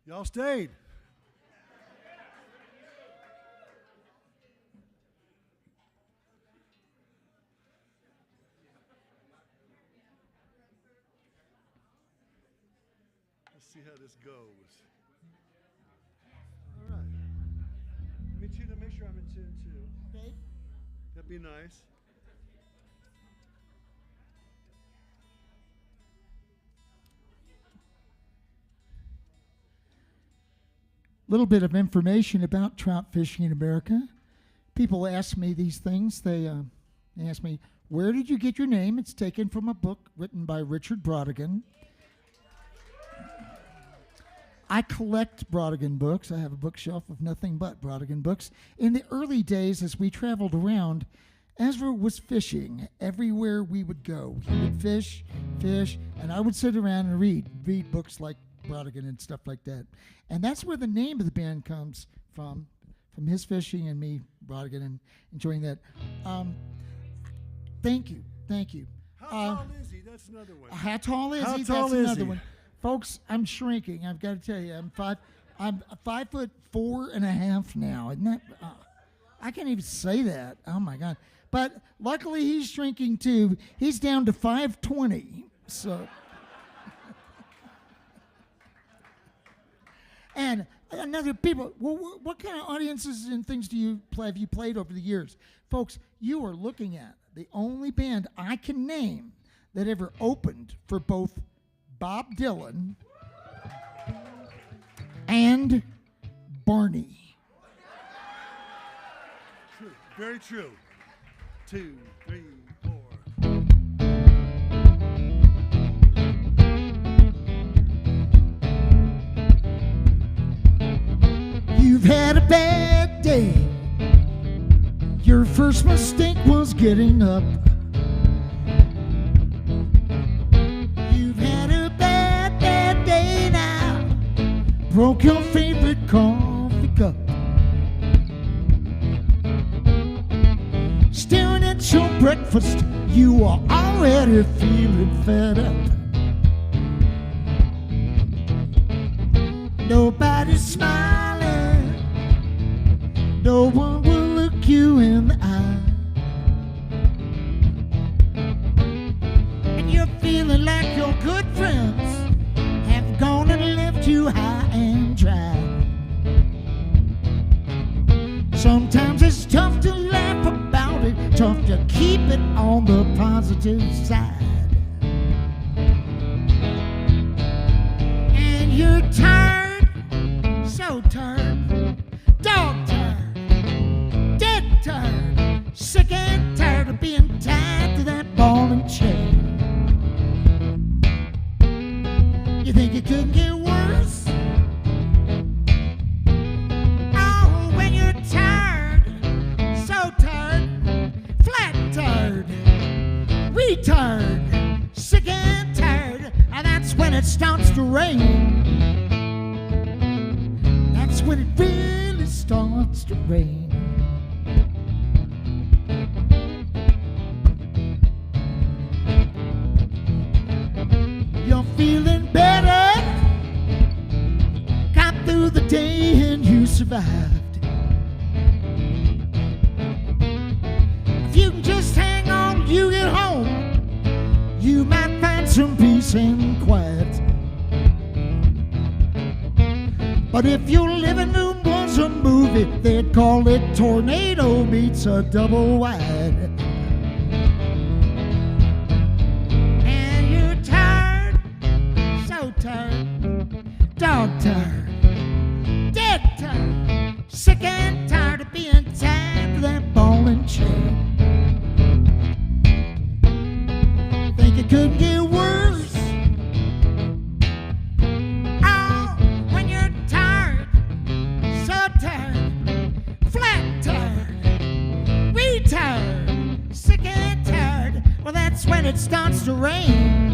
Y'all stayed. Let's see how this goes. All right. Me too, to make sure I'm in tune too. Okay. That'd be nice. Little bit of information about trout fishing in America. People ask me these things. They ask me, where did you get your name? It's taken from a book written by Richard Brautigan. I collect Brautigan books. I have a bookshelf of nothing but Brautigan books. In the early days, as we traveled around, Ezra was fishing everywhere we would go. He would fish, and I would sit around and read books like Brautigan and stuff like that. And that's where the name of the band comes from his fishing and me, Brautigan, and enjoying that. Thank you. How tall is he? That's another one. How tall is How he? tall That's is another he? one. Folks, I'm shrinking. I've got to tell you, I'm 5'4.5" now. Isn't that? I can't even say that. Oh my God! But luckily, he's shrinking too. He's down to 5'20". So. And another people, what kind of audiences and things have you played over the years? Folks, you are looking at the only band I can name that ever opened for both Bob Dylan and Barney. True. Very true. 2, 3, 4. You've had a bad day. Your first mistake was getting up. You've had a bad day now. Broke your favorite coffee cup. Staring at your breakfast, you are already feeling fed up. Nobody's smiling. No one will look you in the eye. And you're feeling like your good friends have gone and left you high and dry. Sometimes it's tough to laugh about it, tough to keep it on the positive side. And you're tired, so tired, dog tired, dead tired, sick and tired of being tied to that ball and chain. You think it could get worse? Oh, when you're tired, so tired, flat tired, retired, sick and tired, and that's when it starts to rain. That's when it really starts to rain. You're feeling better, got through the day and you survived. If you can just hang on, you get home, you might find some peace and quiet. But if your living room was a movie, they'd call it Tornado Meets a Double Wide. And you're tired, so tired, dog tired, dead tired, sick and tired of being tied to that ball and chain. Think it could get worse? Oh, when you're tired, so tired, flat tired, retired, sick and tired, well, that's when it starts to rain.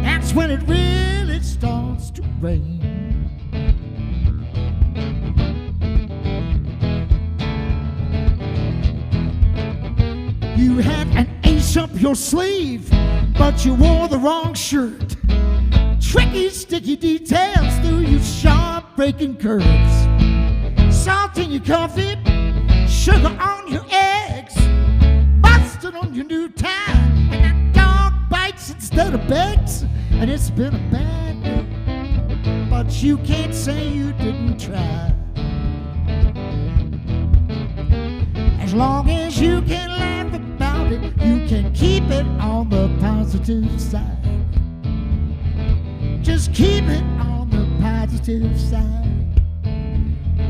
That's when it really starts to rain. You had an ace up your sleeve, but you wore the wrong shirt. Tricky stick Sticky details through your sharp breaking curves. Salt in your coffee, sugar on your eggs, mustard on your new tie, and that dog bites instead of begs. And it's been a bad day, but you can't say you didn't try. As long as you can laugh about it, you can keep it on the positive side. Just keep it on the positive side.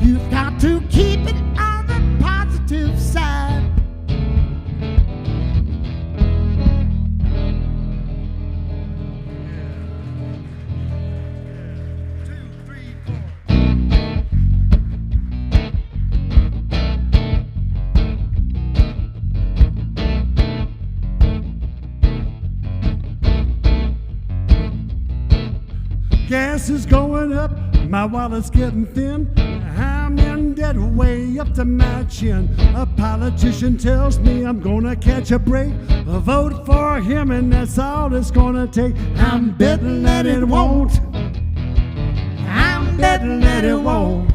You've got to keep it on the positive side. Gas is going up, my wallet's getting thin. I'm in debt way up to my chin. A politician tells me I'm gonna catch a break. A vote for him and that's all it's gonna take. I'm betting that it won't. I'm betting that it won't.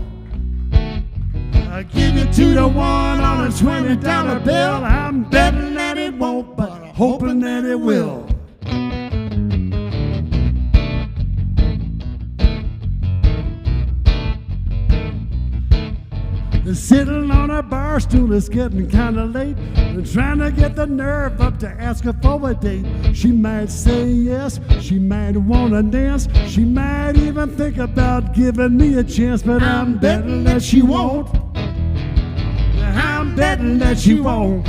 I give you 2 to 1 on a $20 bill. I'm betting that it won't, but I'm hoping that it will. Sitting on a bar stool, it's getting kinda late. I'm trying to get the nerve up to ask her for a date. She might say yes, she might wanna dance, she might even think about giving me a chance, but I'm betting that she won't. I'm betting that she won't.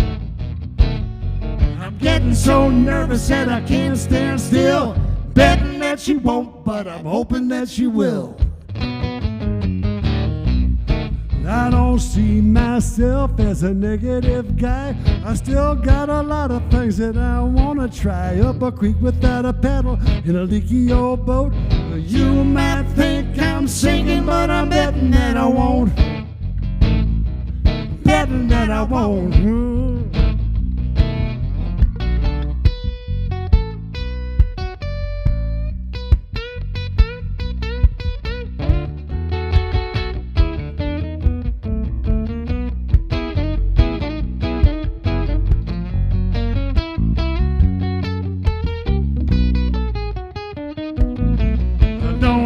I'm getting so nervous that I can't stand still. Betting that she won't, but I'm hoping that she will. I don't see myself as a negative guy. I still got a lot of things that I wanna try. Up a creek without a paddle in a leaky old boat. You might think I'm singing, but I'm betting that I won't. Betting that I won't.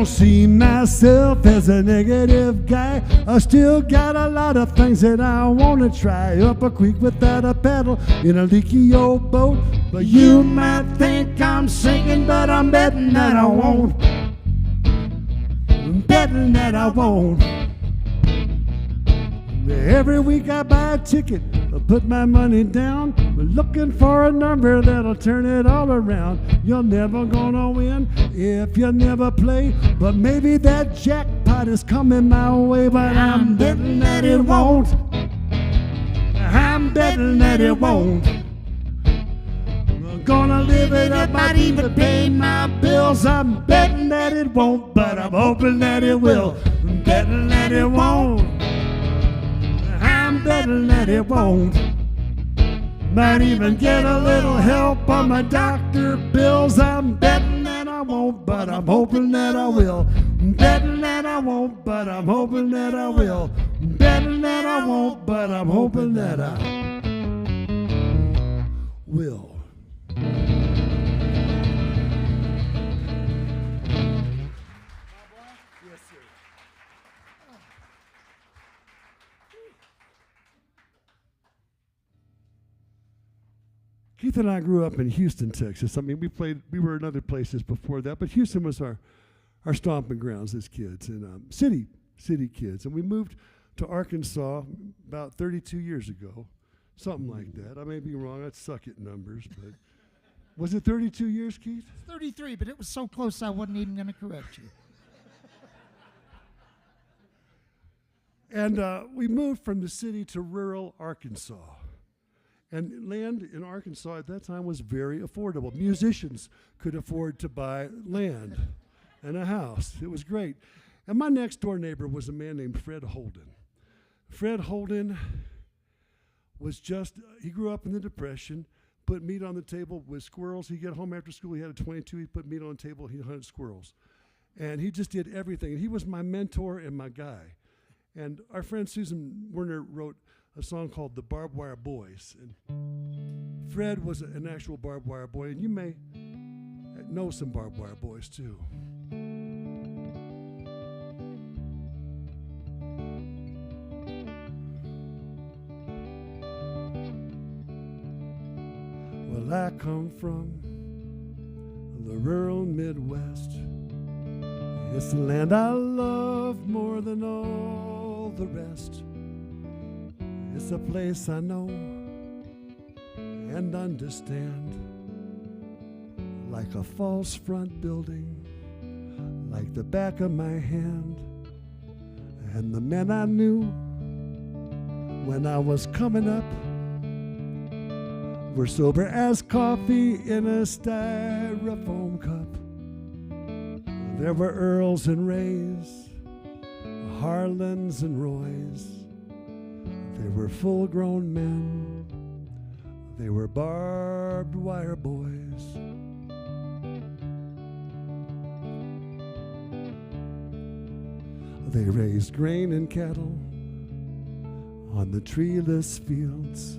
See myself as a negative guy. I still got a lot of things that I wanna try. Up a creek without a paddle in a leaky old boat. But you might think I'm singing, but I'm betting that I won't. I'm betting that I won't. Every week I buy a ticket, I put my money down, looking for a number that'll turn it all around. You're never gonna win if you never play, but maybe that jackpot is coming my way, but I'm betting that it won't. I'm betting that it won't. I'm gonna live it up, might even pay my bills. I'm betting that it won't, but I'm hoping that it will. I'm betting that it won't. I'm betting that it won't. Might even get a little help on my doctor bills. I'm betting that I won't, but I'm hoping that I will. I'm betting that I won't, but I'm hoping that I will. I'm betting that I won't, but I'm hoping that I will. Keith and I grew up in Houston, Texas. I mean, we were in other places before that, but Houston was our stomping grounds as kids, and city kids. And we moved to Arkansas about 32 years ago, something like that. I may be wrong. I suck at numbers, but was it 32 years, Keith? 33, but it was so close I wasn't even going to correct you. And we moved from the city to rural Arkansas. And land in Arkansas at that time was very affordable. Musicians could afford to buy land and a house. It was great. And my next door neighbor was a man named Fred Holden. Fred Holden was he grew up in the Depression, put meat on the table with squirrels. He'd get home after school, he had a 22, he'd put meat on the table, he hunted squirrels. And he just did everything. And he was my mentor and my guy. And our friend Susan Werner wrote a song called The Barbed Wire Boys. And Fred was an actual barbed wire boy, and you may know some barbed wire boys too. Well, I come from the rural Midwest. It's the land I love more than all the rest. It's a place I know and understand, like a false front building, like the back of my hand. And the men I knew when I was coming up were sober as coffee in a styrofoam cup. There were Earls and Rays, Harlans and Roys. They were full-grown men. They were barbed wire boys. They raised grain and cattle on the treeless fields,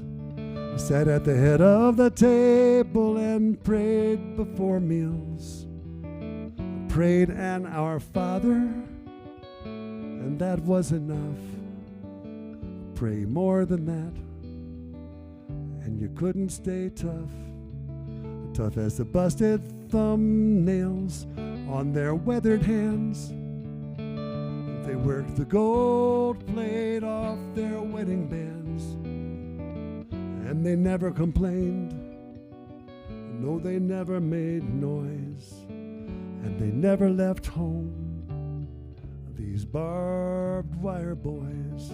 sat at the head of the table and prayed before meals. Prayed an Our Father, and that was enough. Pray more than that, and you couldn't stay tough. Tough as the busted thumbnails on their weathered hands. They worked the gold plate off their wedding bands, and they never complained. No, they never made noise, and they never left home. These barbed wire boys.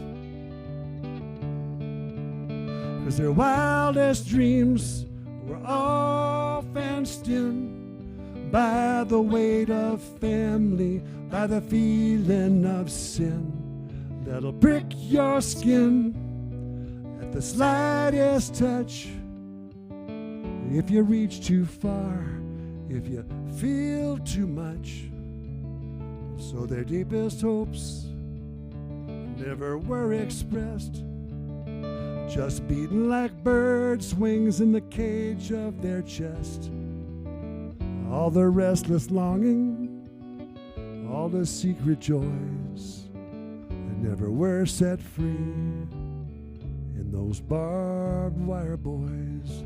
'Cause their wildest dreams were all fenced in by the weight of family, by the feeling of sin that'll prick your skin at the slightest touch. If you reach too far, if you feel too much. So their deepest hopes never were expressed, just beating like birds' wings in the cage of their chest. All the restless longing, all the secret joys that never were set free in those barbed wire boys.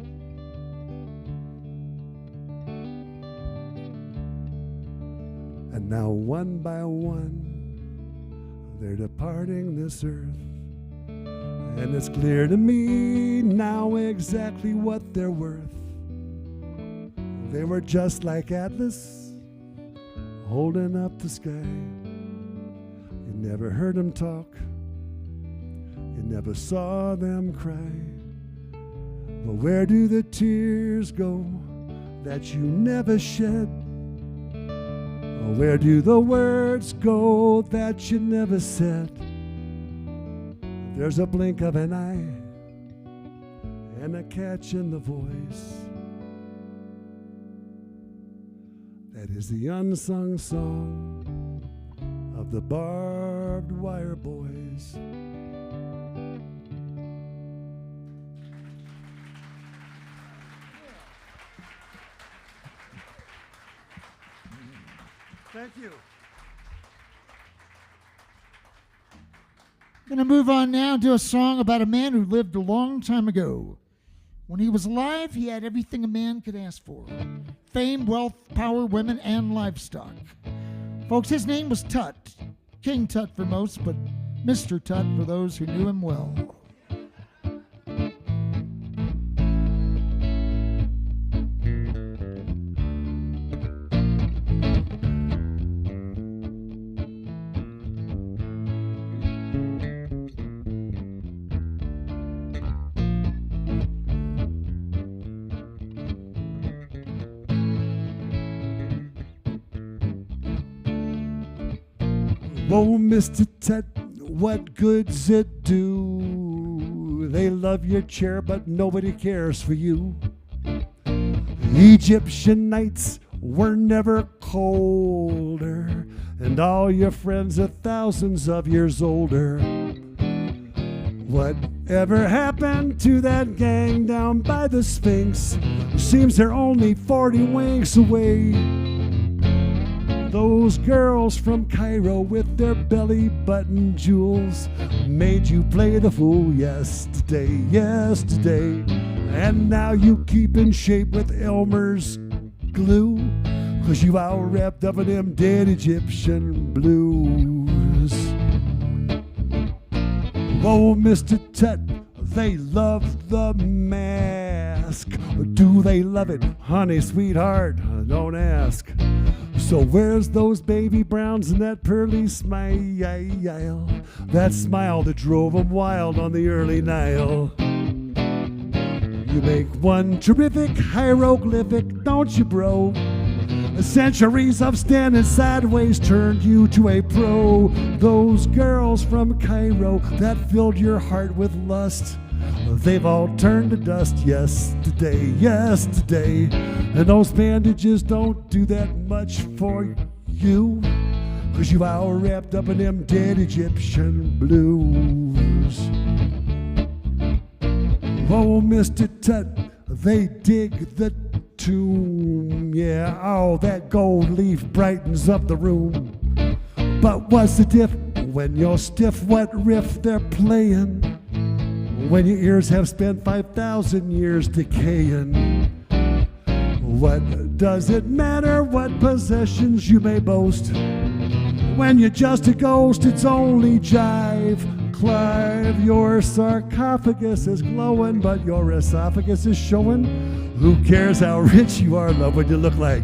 And now one by one, they're departing this earth. And it's clear to me now exactly what they're worth. They were just like Atlas, holding up the sky. You never heard them talk, you never saw them cry. But where do the tears go that you never shed? Where do the words go that you never said? There's a blink of an eye and a catch in the voice. That is the unsung song of the barbed wire boys. Thank you. Going to move on now to a song about a man who lived a long time ago. When he was alive, he had everything a man could ask for: fame, wealth, power, women, and livestock. Folks, his name was Tut. King Tut for most, but Mr. Tut for those who knew him well. Oh, Mr. Tut, what good's it do? They love your chair, but nobody cares for you. Egyptian nights were never colder and all your friends are thousands of years older. Whatever happened to that gang down by the Sphinx? Seems they're only 40 winks away. Those girls from Cairo with their belly button jewels made you play the fool yesterday, yesterday. And now you keep in shape with Elmer's glue, 'cause you all wrapped up in them dead Egyptian blues. Oh, Mr. Tut, they love the mask. Do they love it? Honey, sweetheart, don't ask. So where's those baby browns and that pearly smile? That smile that drove them wild on the early Nile. You make one terrific hieroglyphic, don't you, bro? Centuries of standing sideways turned you to a pro. Those girls from Cairo that filled your heart with lust, they've all turned to dust yesterday, yesterday. And those bandages don't do that much for you, 'cause you all wrapped up in them dead Egyptian blues. Oh, Mr. Tut, they dig the tomb. Yeah, all that gold leaf brightens up the room. But what's the diff when you're stiff? What riff they're playing when your ears have spent 5,000 years decaying? What does it matter what possessions you may boast? When you're just a ghost, it's only jive. Clive, your sarcophagus is glowing, but your esophagus is showing. Who cares how rich you are, love, when you look like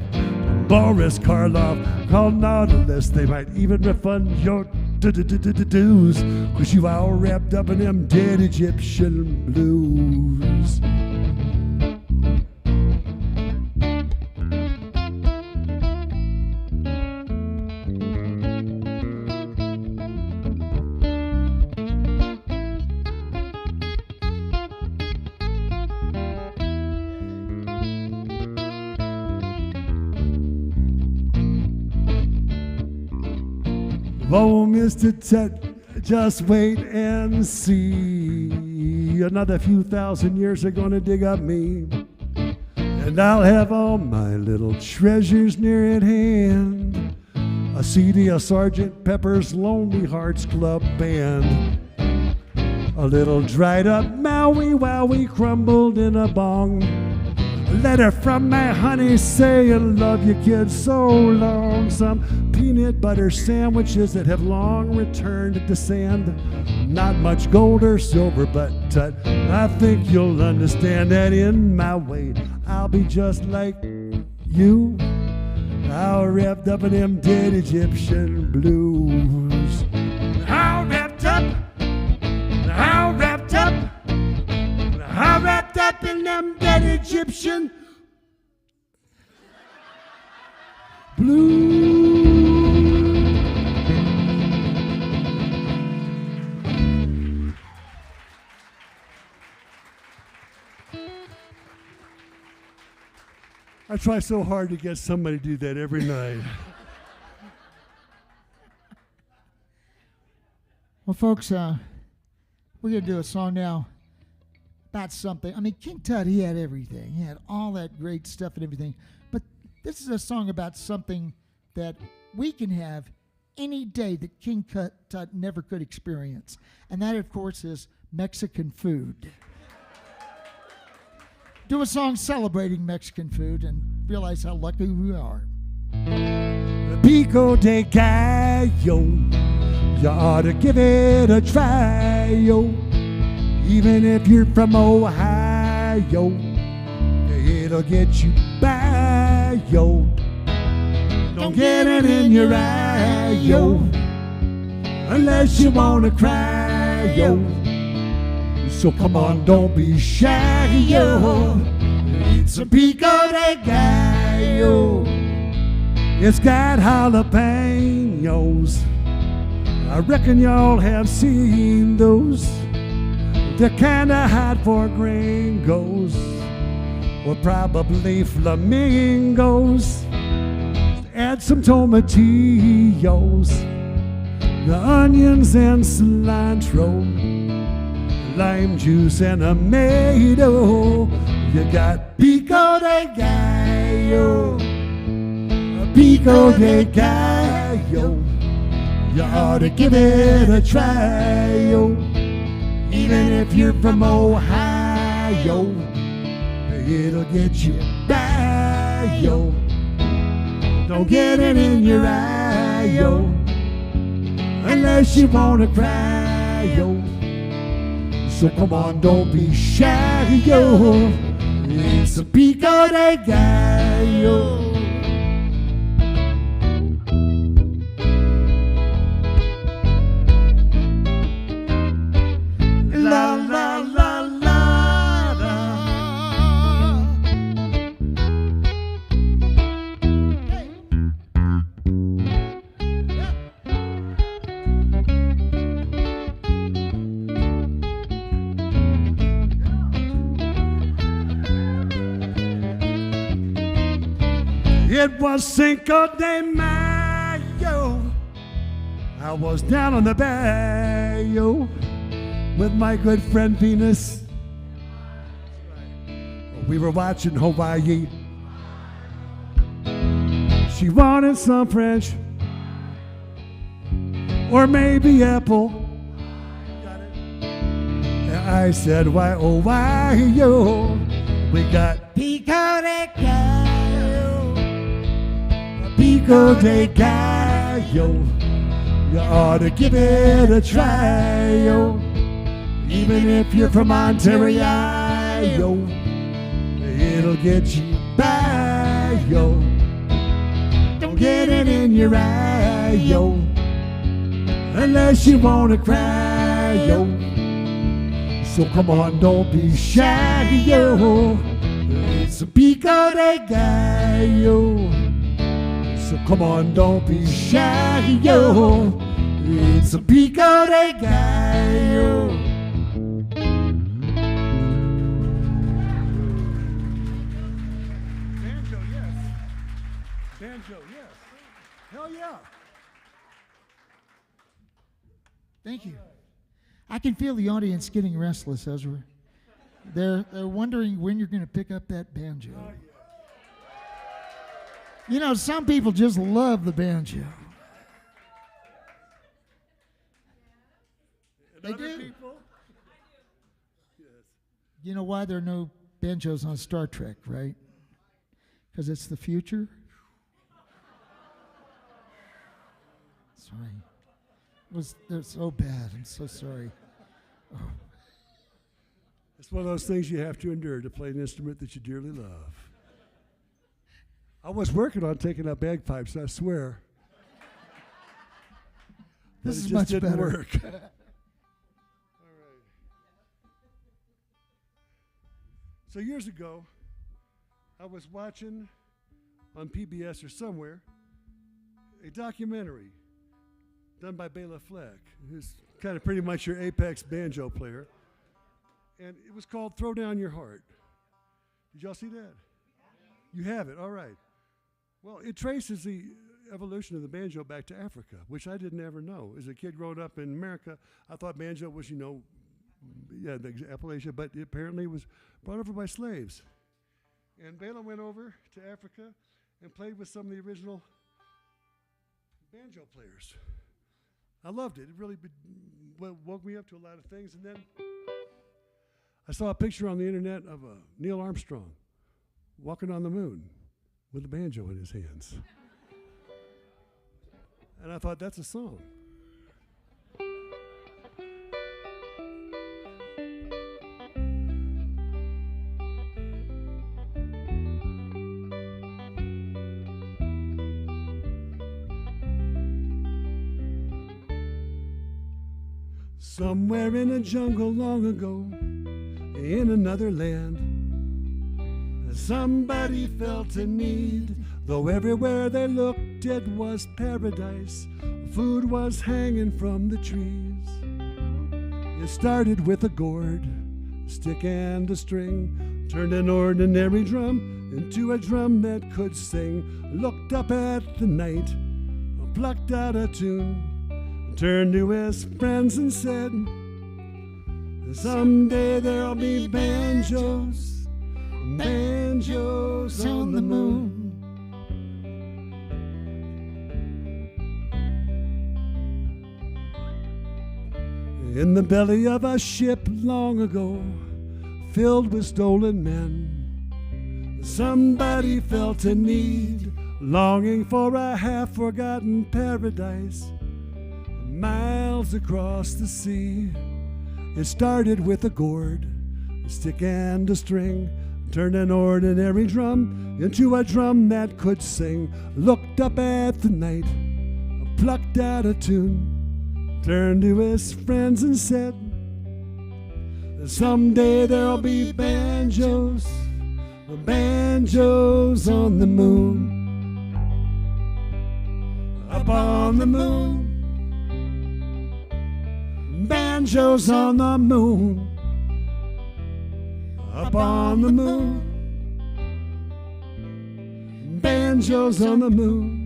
Boris Karloff? Call Nautilus, they might even refund your dues, 'cause you all wrapped up in them dead Egyptian blues. Oh, Mr. Tut, just wait and see. Another few thousand years are gonna dig up me, and I'll have all my little treasures near at hand. A CD of Sergeant Pepper's Lonely Hearts Club Band. A little dried up Maui Wowie crumbled in a bong. A letter from my honey saying, love you kids so long. Some peanut butter sandwiches that have long returned to sand. Not much gold or silver, but Tut, I think you'll understand that in my way I'll be just like you, all wrapped up in them dead Egyptian blues. All wrapped up, all wrapped up, all wrapped up in them dead Egyptian blues. I try so hard to get somebody to do that every night. Well, folks, we're going to do a song now about something. I mean, King Tut, he had everything. He had all that great stuff and everything. But this is a song about something that we can have any day that King Tut never could experience. And that, of course, is Mexican food. Do a song celebrating Mexican food and realize how lucky we are. Pico de gallo, you ought to give it a try, yo. Even if you're from Ohio, it'll get you by, yo. Don't get it in your eye, yo, unless you wanna cry, yo. So come on, don't be shy, yo. Eat some pico de gallo. It's got jalapenos. I reckon y'all have seen those. They're kinda hot for gringos, or probably flamingos. Add some tomatillos, the onions and cilantro, lime juice and a tomato. You got pico de gallo, pico de gallo. You ought to give it a try, yo. Even if you're from Ohio, it'll get you by, yo. Don't get it in your eye, yo, unless you wanna cry, yo. So come on, don't be shy, yo. It's a pico de gallo. La la la la la. It was Cinco de Mayo. I was down on the bayou with my good friend Venus. We were watching Hawaii. She wanted some French, or maybe apple. Got it? And I said, why, oh, why, yo? We got pico de gallo, pico de gallo. You ought to give it a try, yo. Even if you're from Ontario, it'll get you by, yo. Don't get it in your eye, yo, unless you wanna cry, yo. So come on, don't be shy, yo. It's a pico de gallo. So come on, don't be shy, yo. It's a pico de gallo. Banjo, yes. Banjo, yes. Hell yeah. Thank you. I can feel the audience getting restless, Ezra. They're wondering when you're going to pick up that banjo. You know, some people just love the banjo. They do. People? Yes. You know why there are no banjos on Star Trek, right? Because it's the future. Sorry. They're so bad. I'm so sorry. Oh. It's one of those things you have to endure to play an instrument that you dearly love. I was working on taking up bagpipes, I swear. This But is it much just didn't better. work. All right. So years ago, I was watching on PBS or somewhere a documentary done by Bela Fleck, who's kind of pretty much your apex banjo player. And it was called Throw Down Your Heart. Did y'all see that? You have it, all right. Well, it traces the evolution of the banjo back to Africa, which I didn't ever know. As a kid growing up in America, I thought banjo was, the Appalachia, but it apparently was brought over by slaves. And Bela went over to Africa and played with some of the original banjo players. I loved it. It really woke me up to a lot of things. And then I saw a picture on the internet of Neil Armstrong walking on the moon with a banjo in his hands. And I thought, that's a song. Somewhere in a jungle long ago, in another land, somebody felt a need, though everywhere they looked it was paradise. Food was hanging from the trees. It started with a gourd, stick and a string, turned an ordinary drum into a drum that could sing, looked up at the night, plucked out a tune, turned to his friends and said, someday there'll be banjos, banjos on the moon. In the belly of a ship long ago, filled with stolen men, somebody felt a need, longing for a half-forgotten paradise, miles across the sea. It started with a gourd, a stick and a string, turned an ordinary drum into a drum that could sing, looked up at the night, plucked out a tune, turned to his friends and said, someday there'll be banjos, banjos on the moon. Up on the moon, banjos on the moon. Up on the moon, banjos on the moon.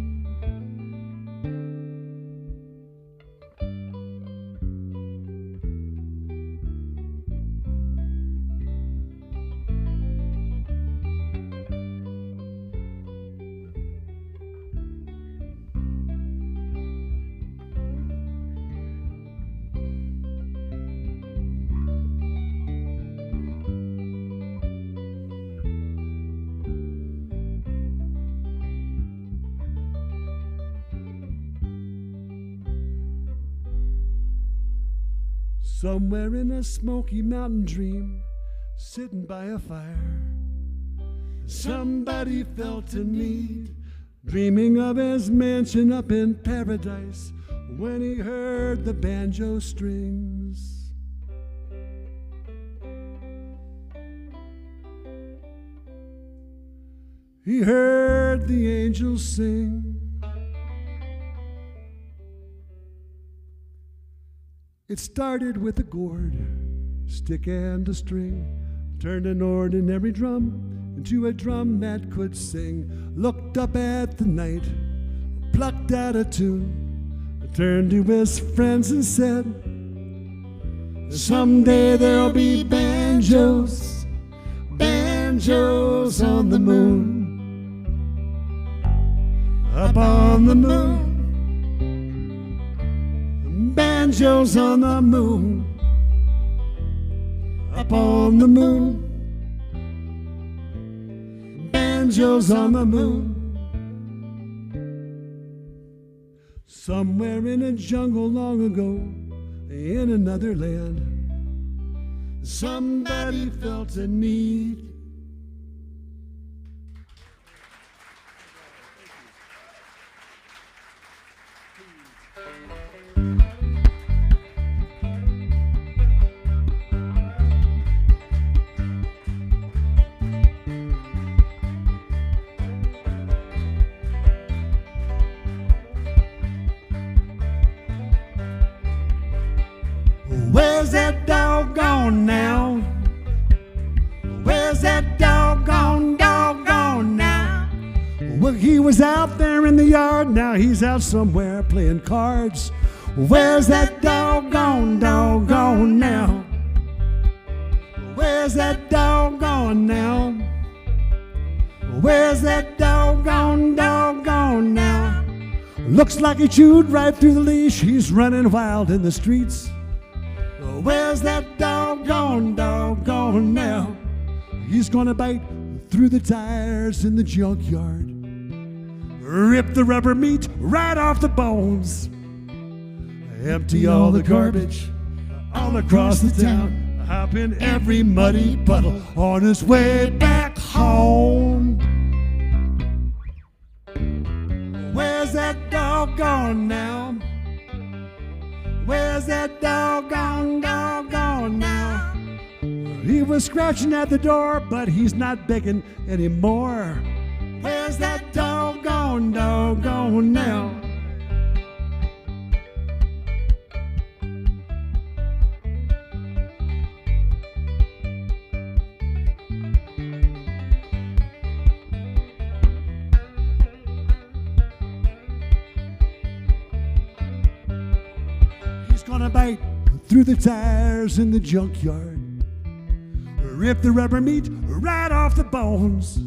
Somewhere in a smoky mountain dream, sitting by a fire, somebody felt a need, dreaming of his mansion up in paradise, when he heard the banjo strings. He heard the angels sing. It started with a gourd, stick and a string, turned an ordinary drum into a drum that could sing, looked up at the night, plucked out a tune, turned to his friends and said, someday there'll be banjos, banjos on the moon. Up on the moon, banjos on the moon. Up on the moon, banjos on the moon. Somewhere in a jungle long ago, in another land, somebody felt a need. Where's that dog gone now? Where's that dog gone now? Well, he was out there in the yard, now he's out somewhere playing cards. Where's that dog gone now? Where's that dog gone now? Where's that dog gone now? Looks like he chewed right through the leash, he's running wild in the streets. Where's that dog gone now? He's gonna bite through the tires in the junkyard, rip the rubber meat right off the bones, empty all the garbage all across the town, hop in every muddy puddle on his way back home. Where's that dog gone now? Where's that dog gone now? He was scratching at the door, but he's not begging anymore. Where's that dog gone now? gonna bite through the tires in the junkyard, rip the rubber meat right off the bones,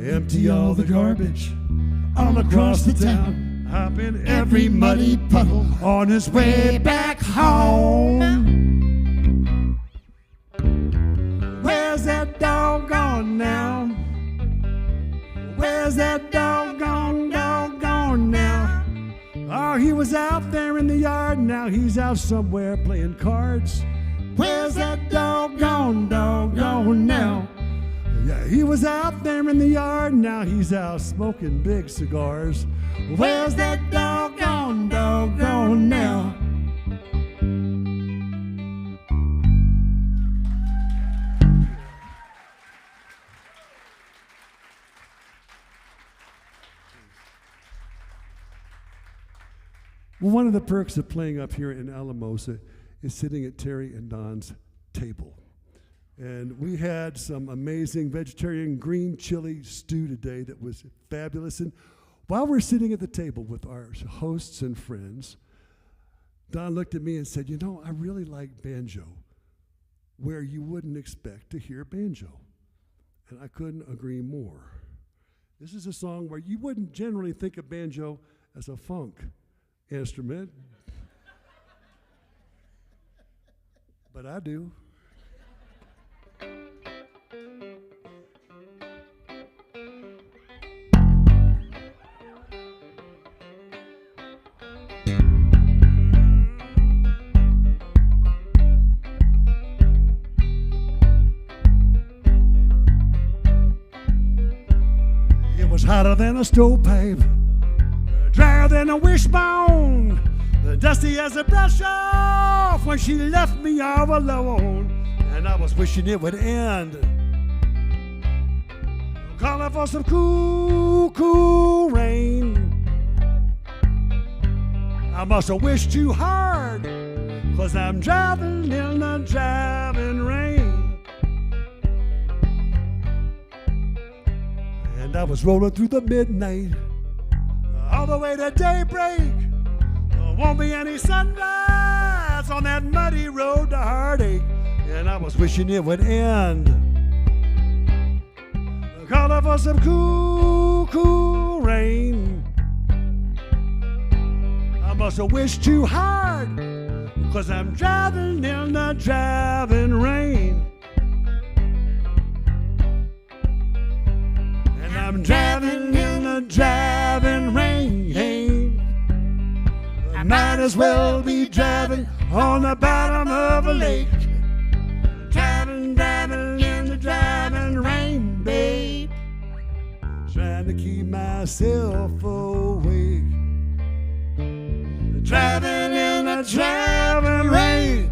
empty all the garbage all across the town, hop in every muddy puddle on his way back home. Where's that dog gone now? Where's that dog gone now? Oh, he was out there in the yard, now he's out somewhere playing cards. Where's that dog gone now? Yeah, he was out there in the yard, now he's out smoking big cigars. Where's that dog gone now? Well, one of the perks of playing up here in Alamosa is sitting at Terry and Don's table. And we had some amazing vegetarian green chili stew today that was fabulous. And while we're sitting at the table with our hosts and friends, Don looked at me and said, you know, I really like banjo, where you wouldn't expect to hear banjo. And I couldn't agree more. This is a song where you wouldn't generally think of banjo as a funk instrument, but I do. It was hotter than a stovepipe, drier than a wishbone, dusty as a brush off when she left me all alone. And I was wishing it would end, calling for some cool rain. I must have wished too hard, 'cause I'm driving in the driving rain. And I was rolling through the midnight, all the way to daybreak. Won't be any sunrise on that muddy road to heartache. And I was wishing it would end, calling for some cool rain. I must have wished too hard, 'cause I'm driving in the driving rain. And I'm driving in the driving rain. I might as well be driving on the bottom of a lake. Driving in the driving rain, babe. Trying to keep myself awake. Driving in the driving rain.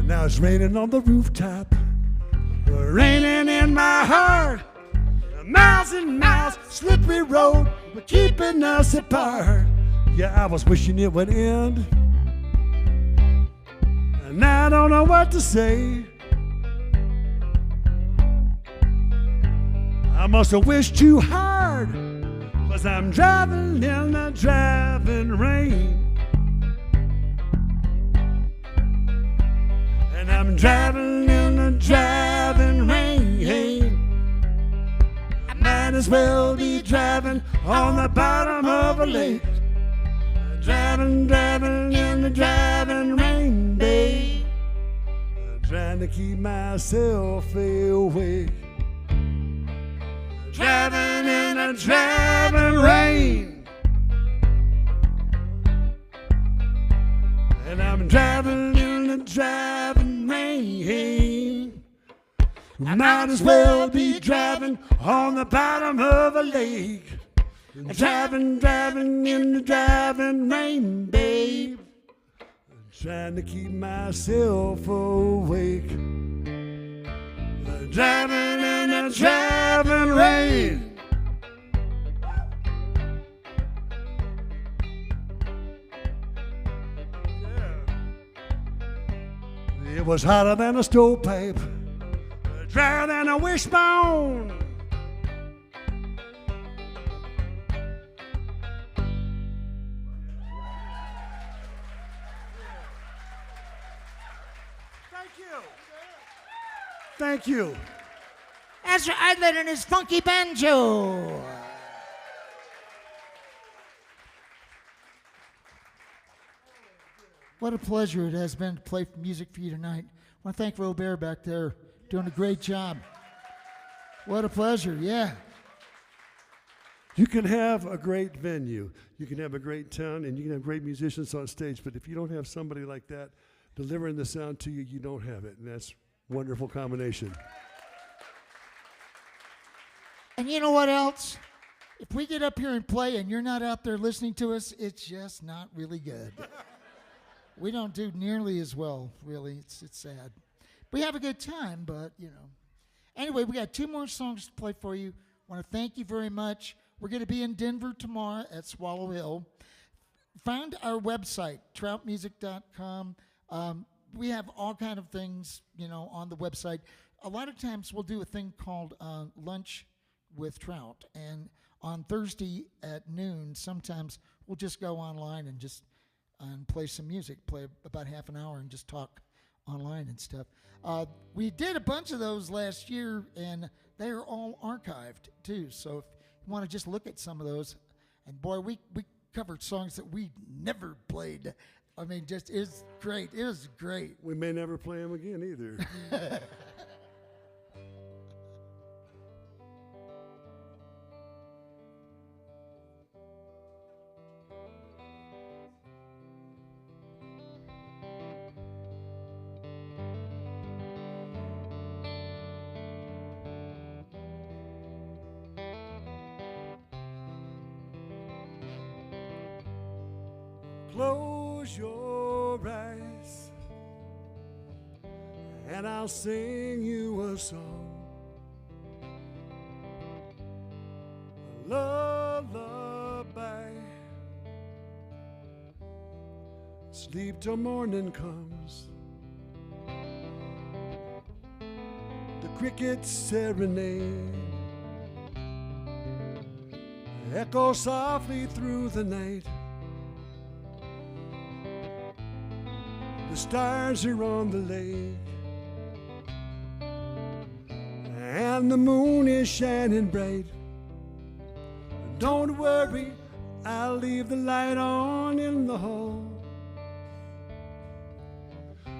Now it's raining on the rooftop, raining in my heart. Miles and miles, slippery road, but keeping us apart. Yeah, I was wishing it would end, and I don't know what to say. I must have wished too hard, 'cause I'm driving in the driving rain. And I'm driving in the driving rain. I might as well be driving on the bottom of a lake. Driving in the driving rain, babe. Trying to keep myself awake. Driving in the driving rain. And I'm driving in the the driving rain. I might as well be driving on the bottom of a lake. Driving, driving in the driving rain, babe. Trying to keep myself awake. Driving in the driving rain. It was hotter than a stovepipe, drier than a wishbone. Thank you. Ezra Idlet and his funky banjo. What a pleasure it has been to play music for you tonight. I want to thank Robert back there, doing a great job. What a pleasure, yeah. You can have a great venue, you can have a great town, and you can have great musicians on stage, but if you don't have somebody like that delivering the sound to you, you don't have it, and that's a wonderful combination. And you know what else? If we get up here and play and you're not out there listening to us, it's just not really good. We don't do nearly as well, really. It's sad. We have a good time, but, you know. Anyway, we got 2 more songs to play for you. I want to thank you very much. We're going to be in Denver tomorrow at Swallow Hill. Find our website, troutmusic.com. We have all kind of things, you know, on the website. A lot of times we'll do a thing called Lunch with Trout. And on Thursday at noon, sometimes we'll just go online and just play some music, play about half an hour and just talk online and stuff. We did a bunch of those last year, and they are all archived, too. So if you want to just look at some of those, and boy, we covered songs that we never played. I mean, just it's great. It was great. We may never play them again either. Close your eyes and I'll sing you a song, a lullaby. Sleep till morning comes, the crickets serenade, echo softly through the night. The stars are on the lake, and the moon is shining bright. Don't worry, I'll leave the light on in the hall.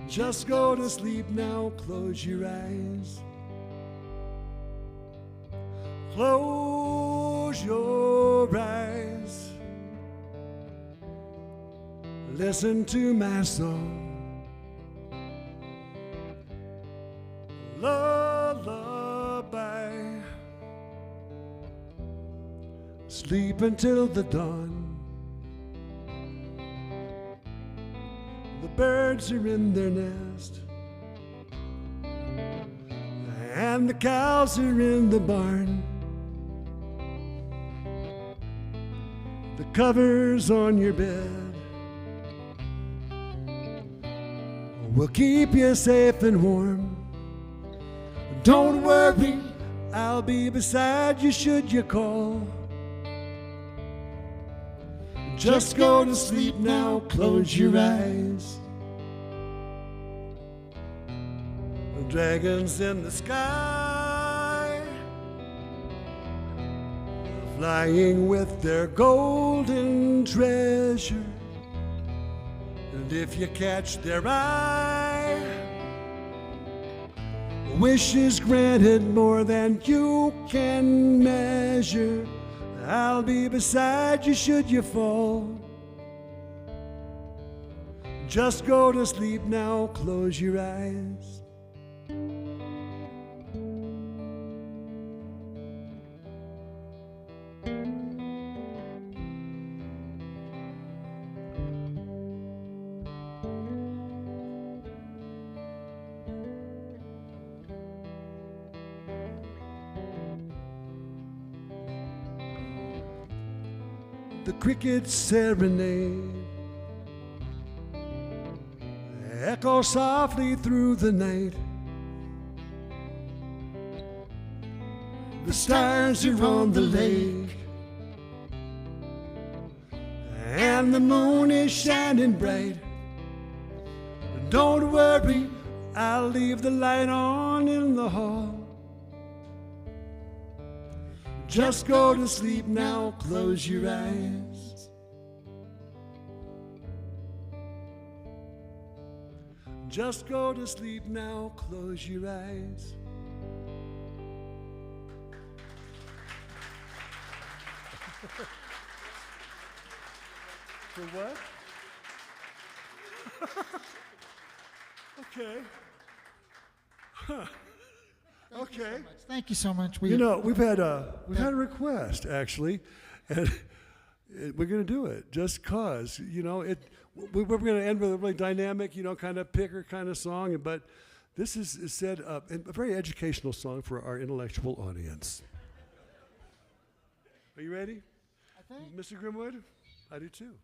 Just go to sleep now, close your eyes. Close your eyes. Listen to my song. Lullaby. Sleep until the dawn. The birds are in their nest, and the cows are in the barn. The covers on your bed will keep you safe and warm. Don't worry, I'll be beside you should you call. Just go to sleep now, close your eyes. The dragons in the sky, flying with their golden treasure. And if you catch their eye, wishes granted more than you can measure. I'll be beside you should you fall. Just go to sleep now, close your eyes. The crickets serenade, echo softly through the night. The stars are on the lake, and the moon is shining bright. Don't worry, I'll leave the light on in the hall. Just go to sleep now, close your eyes. Just go to sleep now, close your eyes. For what? Okay. Huh. Okay. Thank you so much. You know, we've had a request actually, and we're going to do it just cause. You know, we're going to end with a really dynamic, you know, kind of picker kind of song. But this is said a very educational song for our intellectual audience. Are you ready, Mr. Grimwood? I do too.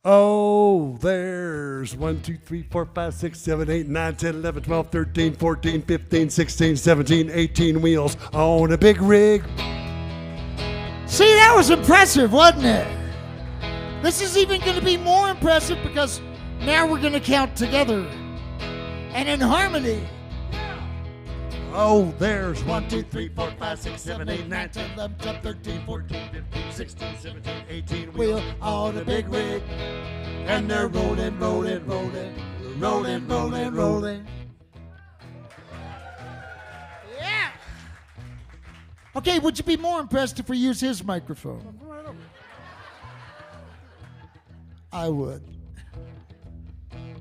Oh, there's 1, 2, 3, 4, 5, 6, 7, 8, 9, 10, 11, 12, 13, 14, 15, 16, 17, 18 wheels on a big rig. See, that was impressive, wasn't it? This is even going to be more impressive because now we're going to count together and in harmony. Oh, there's 1, 2, 3, 4, 5, 6, 7, 8, 9, 10, 11, 12, 13, 14, 15, 16, 17, 18 wheel on a big rig. And they're rolling, rolling, rolling, rolling, rolling, rolling. Yeah. Okay, would you be more impressed if we use his microphone? I would.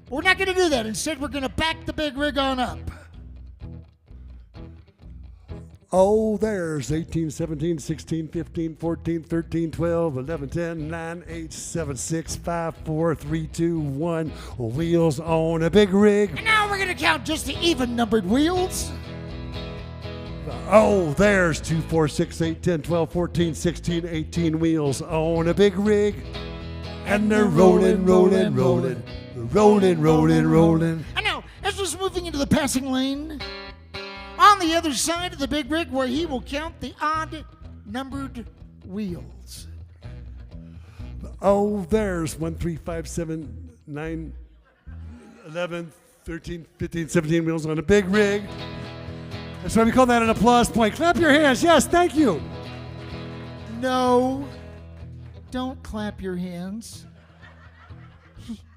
We're not going to do that. Instead, we're going to back the big rig on up. Oh, there's 18, 17, 16, 15, 14, 13, 12, 11, 10, 9, 8, 7, 6, 5, 4, 3, 2, 1. Wheels on a big rig. And now we're going to count just the even-numbered wheels. Oh, there's 2, 4, 6, 8, 10, 12, 14, 16, 18 wheels on a big rig. And they're rolling, rolling, rolling, rolling, rolling, rolling. And now, Ezra's moving into the passing lane on the other side of the big rig where he will count the odd-numbered wheels. Oh, there's 1, 3, 5, 7, 9, 11, 13, 15, 17 wheels on a big rig. That's why we call that an applause point. Clap your hands. Yes, thank you. No, don't clap your hands.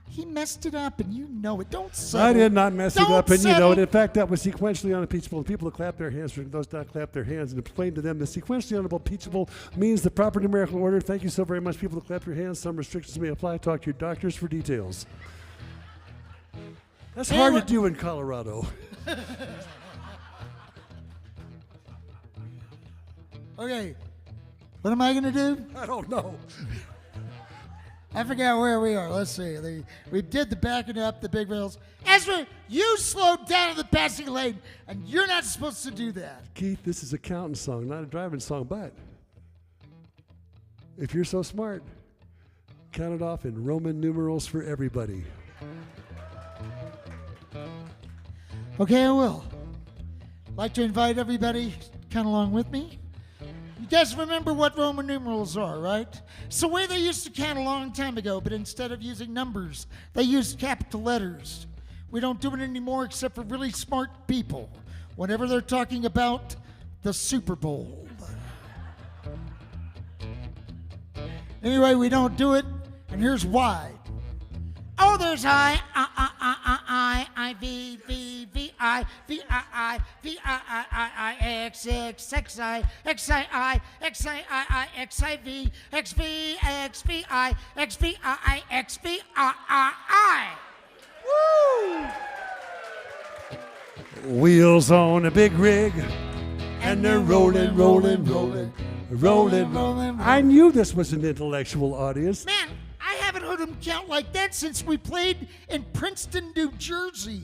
He messed it up, and you know it. Don't settle. I did not mess it Don't up, and you know settle. it. In fact, that was sequentially unimpeachable. People who clap their hands for those not clap their hands, and explain to them the sequentially unimpeachable means the proper numerical order. Thank you so very much, people who clap your hands. Some restrictions may apply. Talk to your doctors for details. That's hard to do in Colorado. Okay, what am I going to do? I don't know. I forgot where we are. Let's see. We did the backing up, the big rails. Ezra, you slowed down in the passing lane, and you're not supposed to do that. Keith, this is a counting song, not a driving song, but if you're so smart, count it off in Roman numerals for everybody. Okay, I will. I'd like to invite everybody to count along with me. You guys remember what Roman numerals are, right? It's the way they used to count a long time ago, but instead of using numbers, they used capital letters. We don't do it anymore except for really smart people whenever they're talking about the Super Bowl. Anyway, we don't do it, and here's why. Oh, there's I, V, V, I, V, I, V, I, X, X, X, I, X, I, X, I, X, I, V, X, V, X, V, I, X, V, I, X, V, I. Woo! Wheels on a big rig, and they're rolling, rolling, rolling, rolling, rolling. I knew this was an intellectual audience. Man, I haven't heard them count like that since we played in Princeton, New Jersey.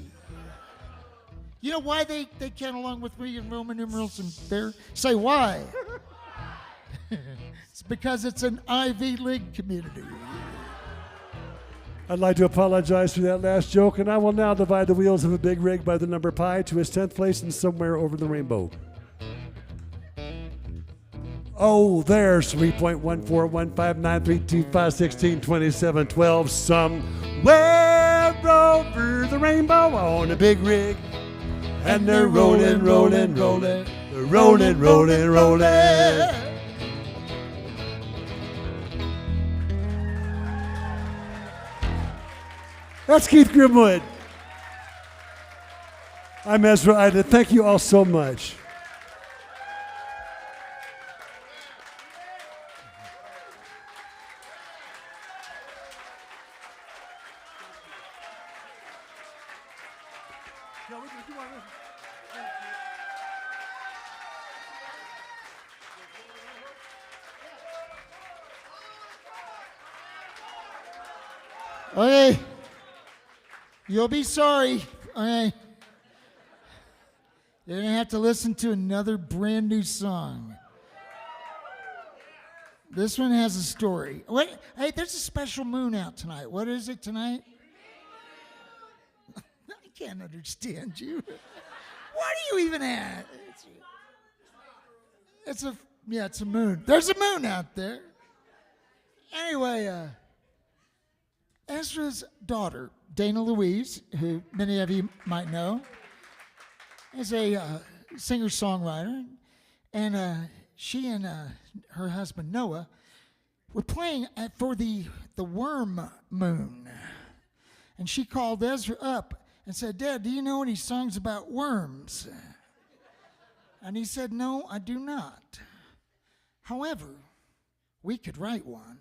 You know why they count along with me in Roman numerals and there? Say why? It's because it's an Ivy League community. I'd like to apologize for that last joke, and I will now divide the wheels of a big rig by the number pi to its 10th place and somewhere over the rainbow. Oh, there's 3.141593256162712 somewhere over the rainbow on a big rig. And they're rolling, rolling, rolling, they're rolling, rolling, rolling. That's Keith Grimwood. I'm Ezra Idlet. Thank you all so much. Okay. You'll be sorry. Okay. You're going to have to listen to another brand new song. This one has a story. What? Hey, there's a special moon out tonight. What is it tonight? I can't understand you. What are you even at? It's a moon. There's a moon out there. Anyway, Ezra's daughter, Dana Louise, who many of you might know, is a singer-songwriter, and she and her husband Noah were playing for the worm moon, and she called Ezra up and said, "Dad, do you know any songs about worms?" And he said, "No, I do not. However, we could write one."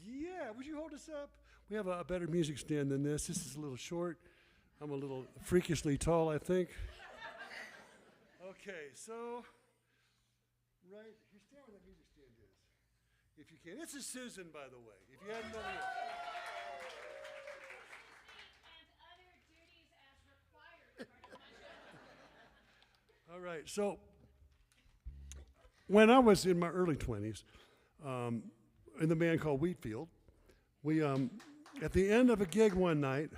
Yeah, would you hold us up? We have a better music stand than this. This is a little short. I'm a little freakishly tall, I think. Okay, so, right, here, stand where that music stand is, if you can. This is Susan, by the way, if you hadn't known it. And other duties as required. All right, so, when I was in my early 20s, in the band called Wheatfield, we, at the end of a gig one night,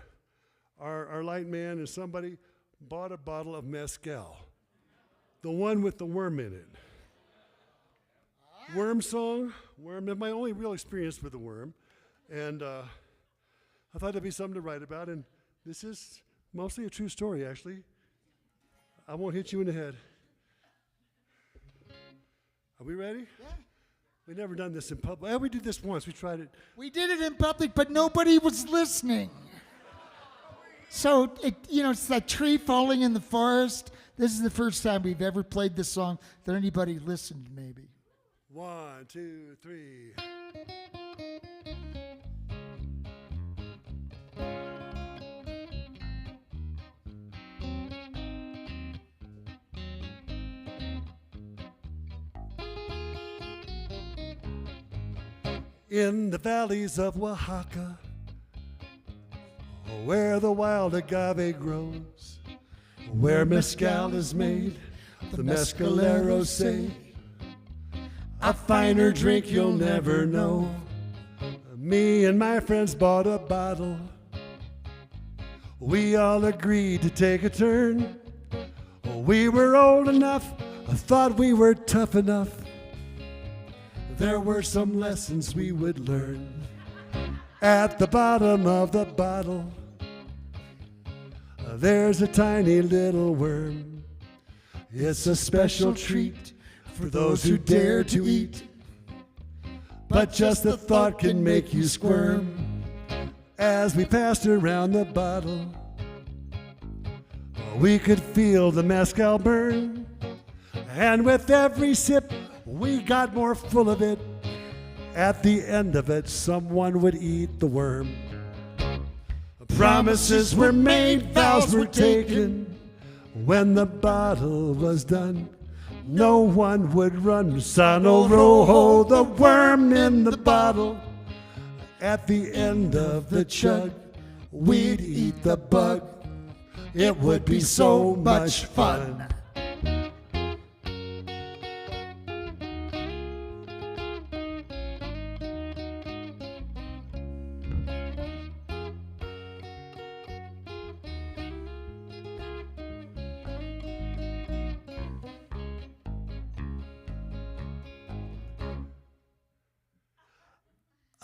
our light man and somebody bought a bottle of mezcal, the one with the worm in it. Worm song, worm, my only real experience with the worm, and I thought it'd be something to write about, and this is mostly a true story, actually. I won't hit you in the head. Are we ready? Yeah. We've never done this in public. Well, we did this once. We tried it. We did it in public, but nobody was listening. So, it's that tree falling in the forest. This is the first time we've ever played this song that anybody listened, maybe. 1, 2, 3. In the valleys of Oaxaca, where the wild agave grows, where mezcal is made, the mezcaleros say, a finer drink you'll never know. Me and my friends bought a bottle. We all agreed to take a turn. We were old enough, I thought we were tough enough. There were some lessons we would learn. At the bottom of the bottle, there's a tiny little worm. It's a special treat for those who dare to eat. But just the thought can make you squirm. As we passed around the bottle, we could feel the mezcal burn. And with every sip, we got more full of it. At the end of it, someone would eat the worm. Promises were made, vows were taken. When the bottle was done, no one would run. Sano Rojo, the worm in the bottle. At the end of the chug, we'd eat the bug. It would be so much fun.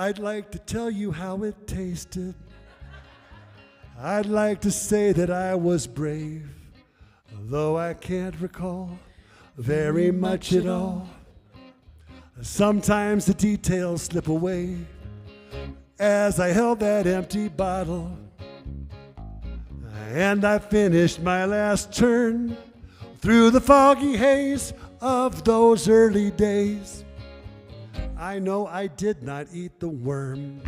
I'd like to tell you how it tasted. I'd like to say that I was brave, though I can't recall very much at all. Sometimes the details slip away as I held that empty bottle, and I finished my last turn through the foggy haze of those early days. I know I did not eat the worm.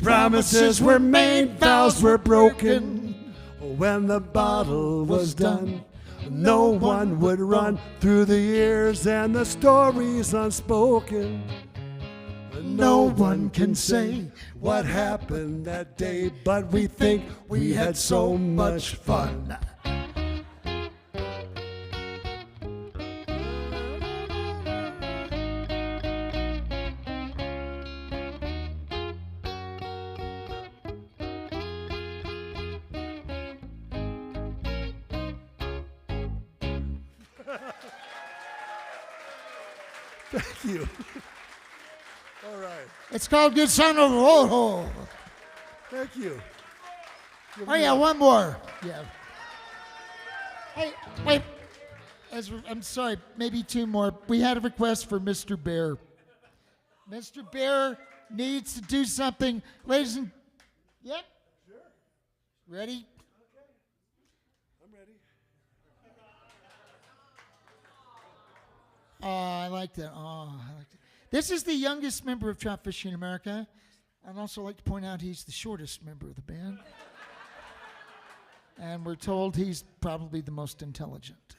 Promises were made, vows were broken. When the bottle was done, no one would run through the years and the stories unspoken. No one can say what happened that day, but we think we had so much fun. Thank you. All right. It's called Good Son of Rojo. Thank you. Oh, yeah, one more. Yeah. Hey, wait. Ezra, I'm sorry, maybe two more. We had a request for Mr. Bear. Mr. Bear needs to do something. Ladies and... Yep. Sure. Ready? Okay. I'm ready. Oh, I like that. Oh, I like that. This is the youngest member of Trout Fishing America. I'd also like to point out he's the shortest member of the band. And we're told he's probably the most intelligent.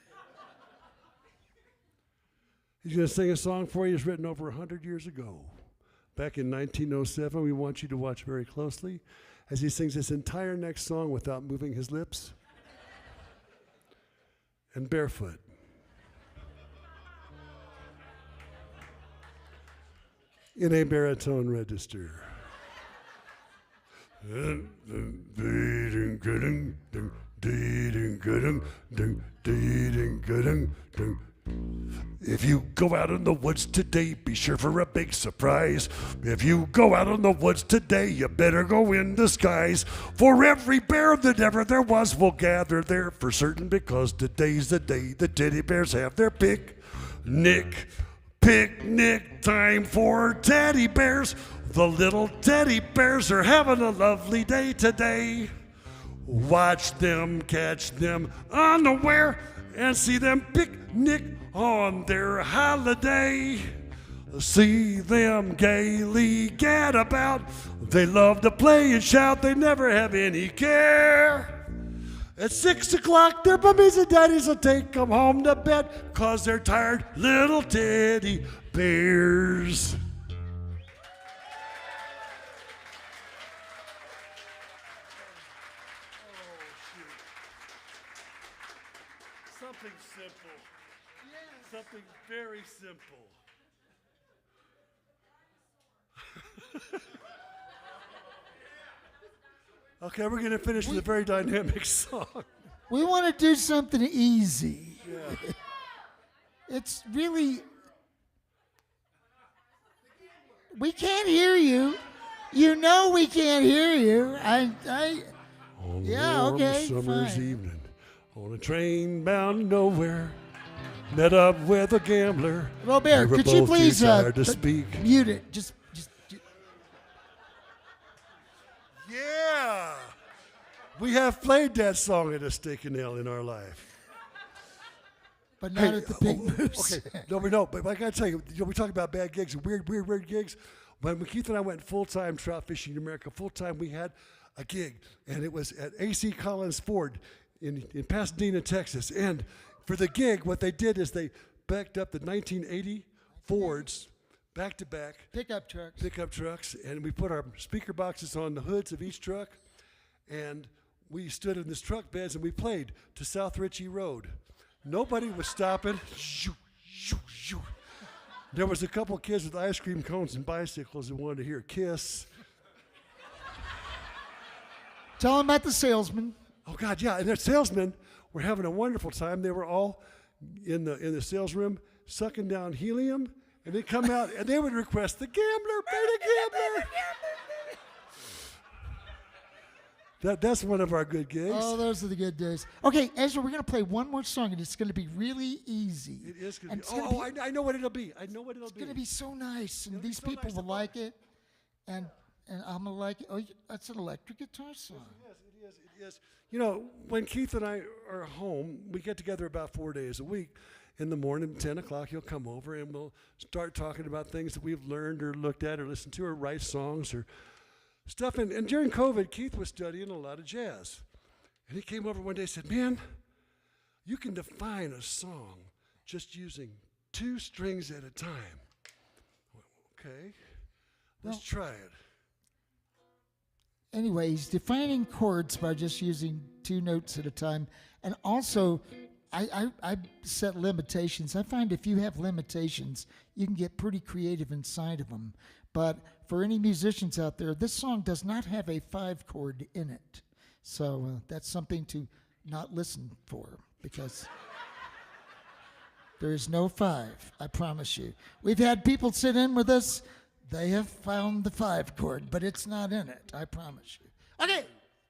He's going to sing a song for you. It's written over 100 years ago. Back in 1907, we want you to watch very closely as he sings this entire next song without moving his lips and barefoot. In a baritone register. If you go out in the woods today, be sure for a big surprise. If you go out in the woods today, you better go in disguise. For every bear that ever there was will gather there for certain, because today's the day the teddy bears have their picnic. Picnic time for teddy bears. The little teddy bears are having a lovely day today. Watch them, catch them unaware, and see them picnic on their holiday. See them gaily gad about. They love to play and shout. They never have any care. At 6 o'clock, their mummies and daddies will take them home to bed, 'cause they're tired little teddy bears. Something simple. Something very simple. Okay, we're going to finish with a very dynamic song. We want to do something easy. Yeah. It's really... We can't hear you. You know we can't hear you. On a warm summer's fine. evening, on a train bound nowhere, met up with a gambler. Robert, We were could you both too please tired to speak. mute it? Just Yeah! We have played that song at a Steak and Ale in our life. But not at the Pig Moose. Okay, no, we know. But I got to tell you, we talk about bad gigs, weird gigs. When Keith and I went full-time trout fishing in America, full-time, we had a gig. And it was at A.C. Collins Ford in Pasadena, Texas. And for the gig, what they did is they backed up the 1980 Fords back-to-back. Pickup trucks. And we put our speaker boxes on the hoods of each truck. And we stood in this truck beds and we played to South Ritchie Road. Nobody was stopping. Shoo, shoo, shoo. There was a couple of kids with ice cream cones and bicycles that wanted to hear Kiss. Tell them about the salesman. Oh God, yeah, and their salesmen were having a wonderful time. They were all in the sales room sucking down helium, and they'd come out and they would request the Gambler, play the Gambler. That's one of our good gigs. Oh, those are the good days. Okay, Ezra, we're going to play one more song, and it's going to be really easy. It is going to be. I know what it'll be. I know what it'll be. It's going to be so nice, and these so people nice will like it, and I'm going to like it. Oh, that's an electric guitar song. It is. You know, when Keith and I are home, we get together about 4 days a week. In the morning, 10 o'clock, he'll come over, and we'll start talking about things that we've learned or looked at or listened to or write songs or stuff. And during COVID, Keith was studying a lot of jazz. And he came over one day and said, man, you can define a song just using 2 strings at a time. Okay, let's try it. Anyway, he's defining chords by just using 2 notes at a time. And also, I set limitations. I find if you have limitations, you can get pretty creative inside of them. But for any musicians out there, this song does not have a 5 chord in it. So that's something to not listen for, because there is no 5, I promise you. We've had people sit in with us. They have found the 5 chord, but it's not in it, I promise you. Okay.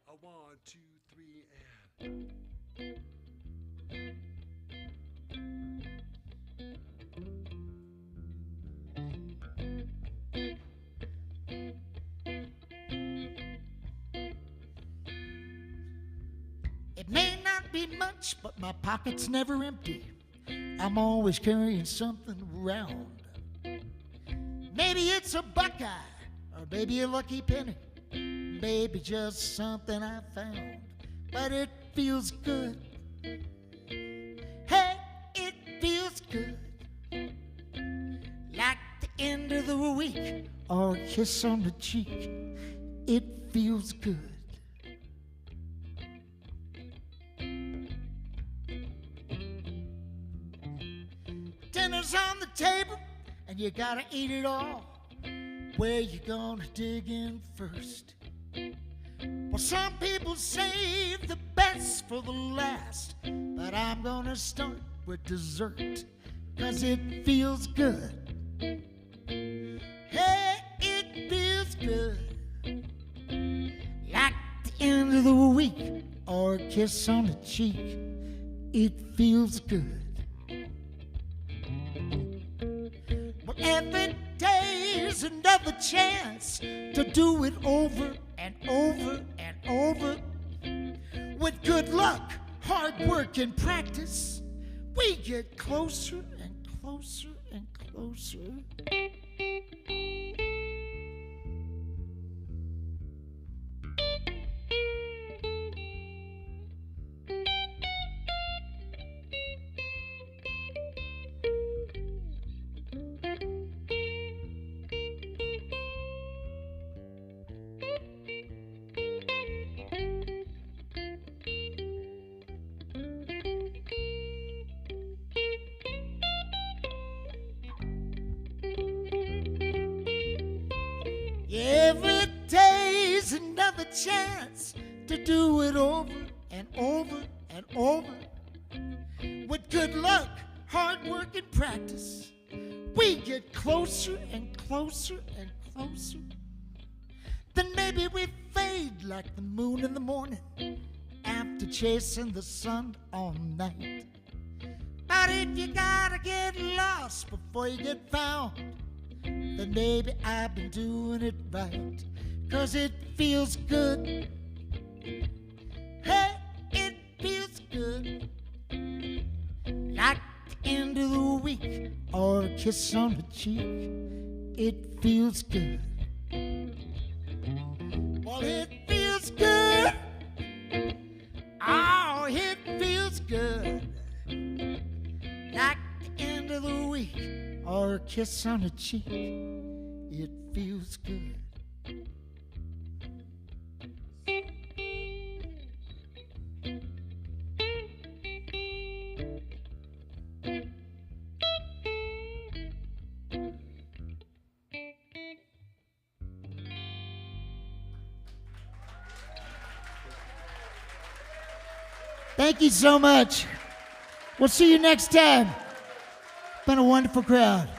A 1, 2, 3, and... It may not be much, but my pocket's never empty. I'm always carrying something around. Maybe it's a buckeye, or maybe a lucky penny. Maybe just something I found, but it feels good. Hey, it feels good. Like the end of the week, or a kiss on the cheek. It feels good. Dinner's on the table, and you gotta eat it all. Where you gonna dig in first? Well, some people save the best for the last, but I'm gonna start with dessert, 'cause it feels good. Hey, it feels good. Like the end of the week, or a kiss on the cheek. It feels good. Well, every day's another chance to do it over and over and over. With good luck, hard work, and practice, we get closer and closer and closer. Every day's another chance to do it over and over and over. With good luck, hard work, and practice, we get closer and closer and closer. Then maybe we fade like the moon in the morning after chasing the sun all night. But if you gotta get lost before you get found, then maybe I've been doing it right. 'Cause it feels good. Hey, it feels good. Like the end of the week or a kiss on the cheek. It feels good. Well, it feels good. Oh, it feels good. Like the end of the week or a kiss on the cheek. It feels good. Thank you so much. We'll see you next time. Been a wonderful crowd.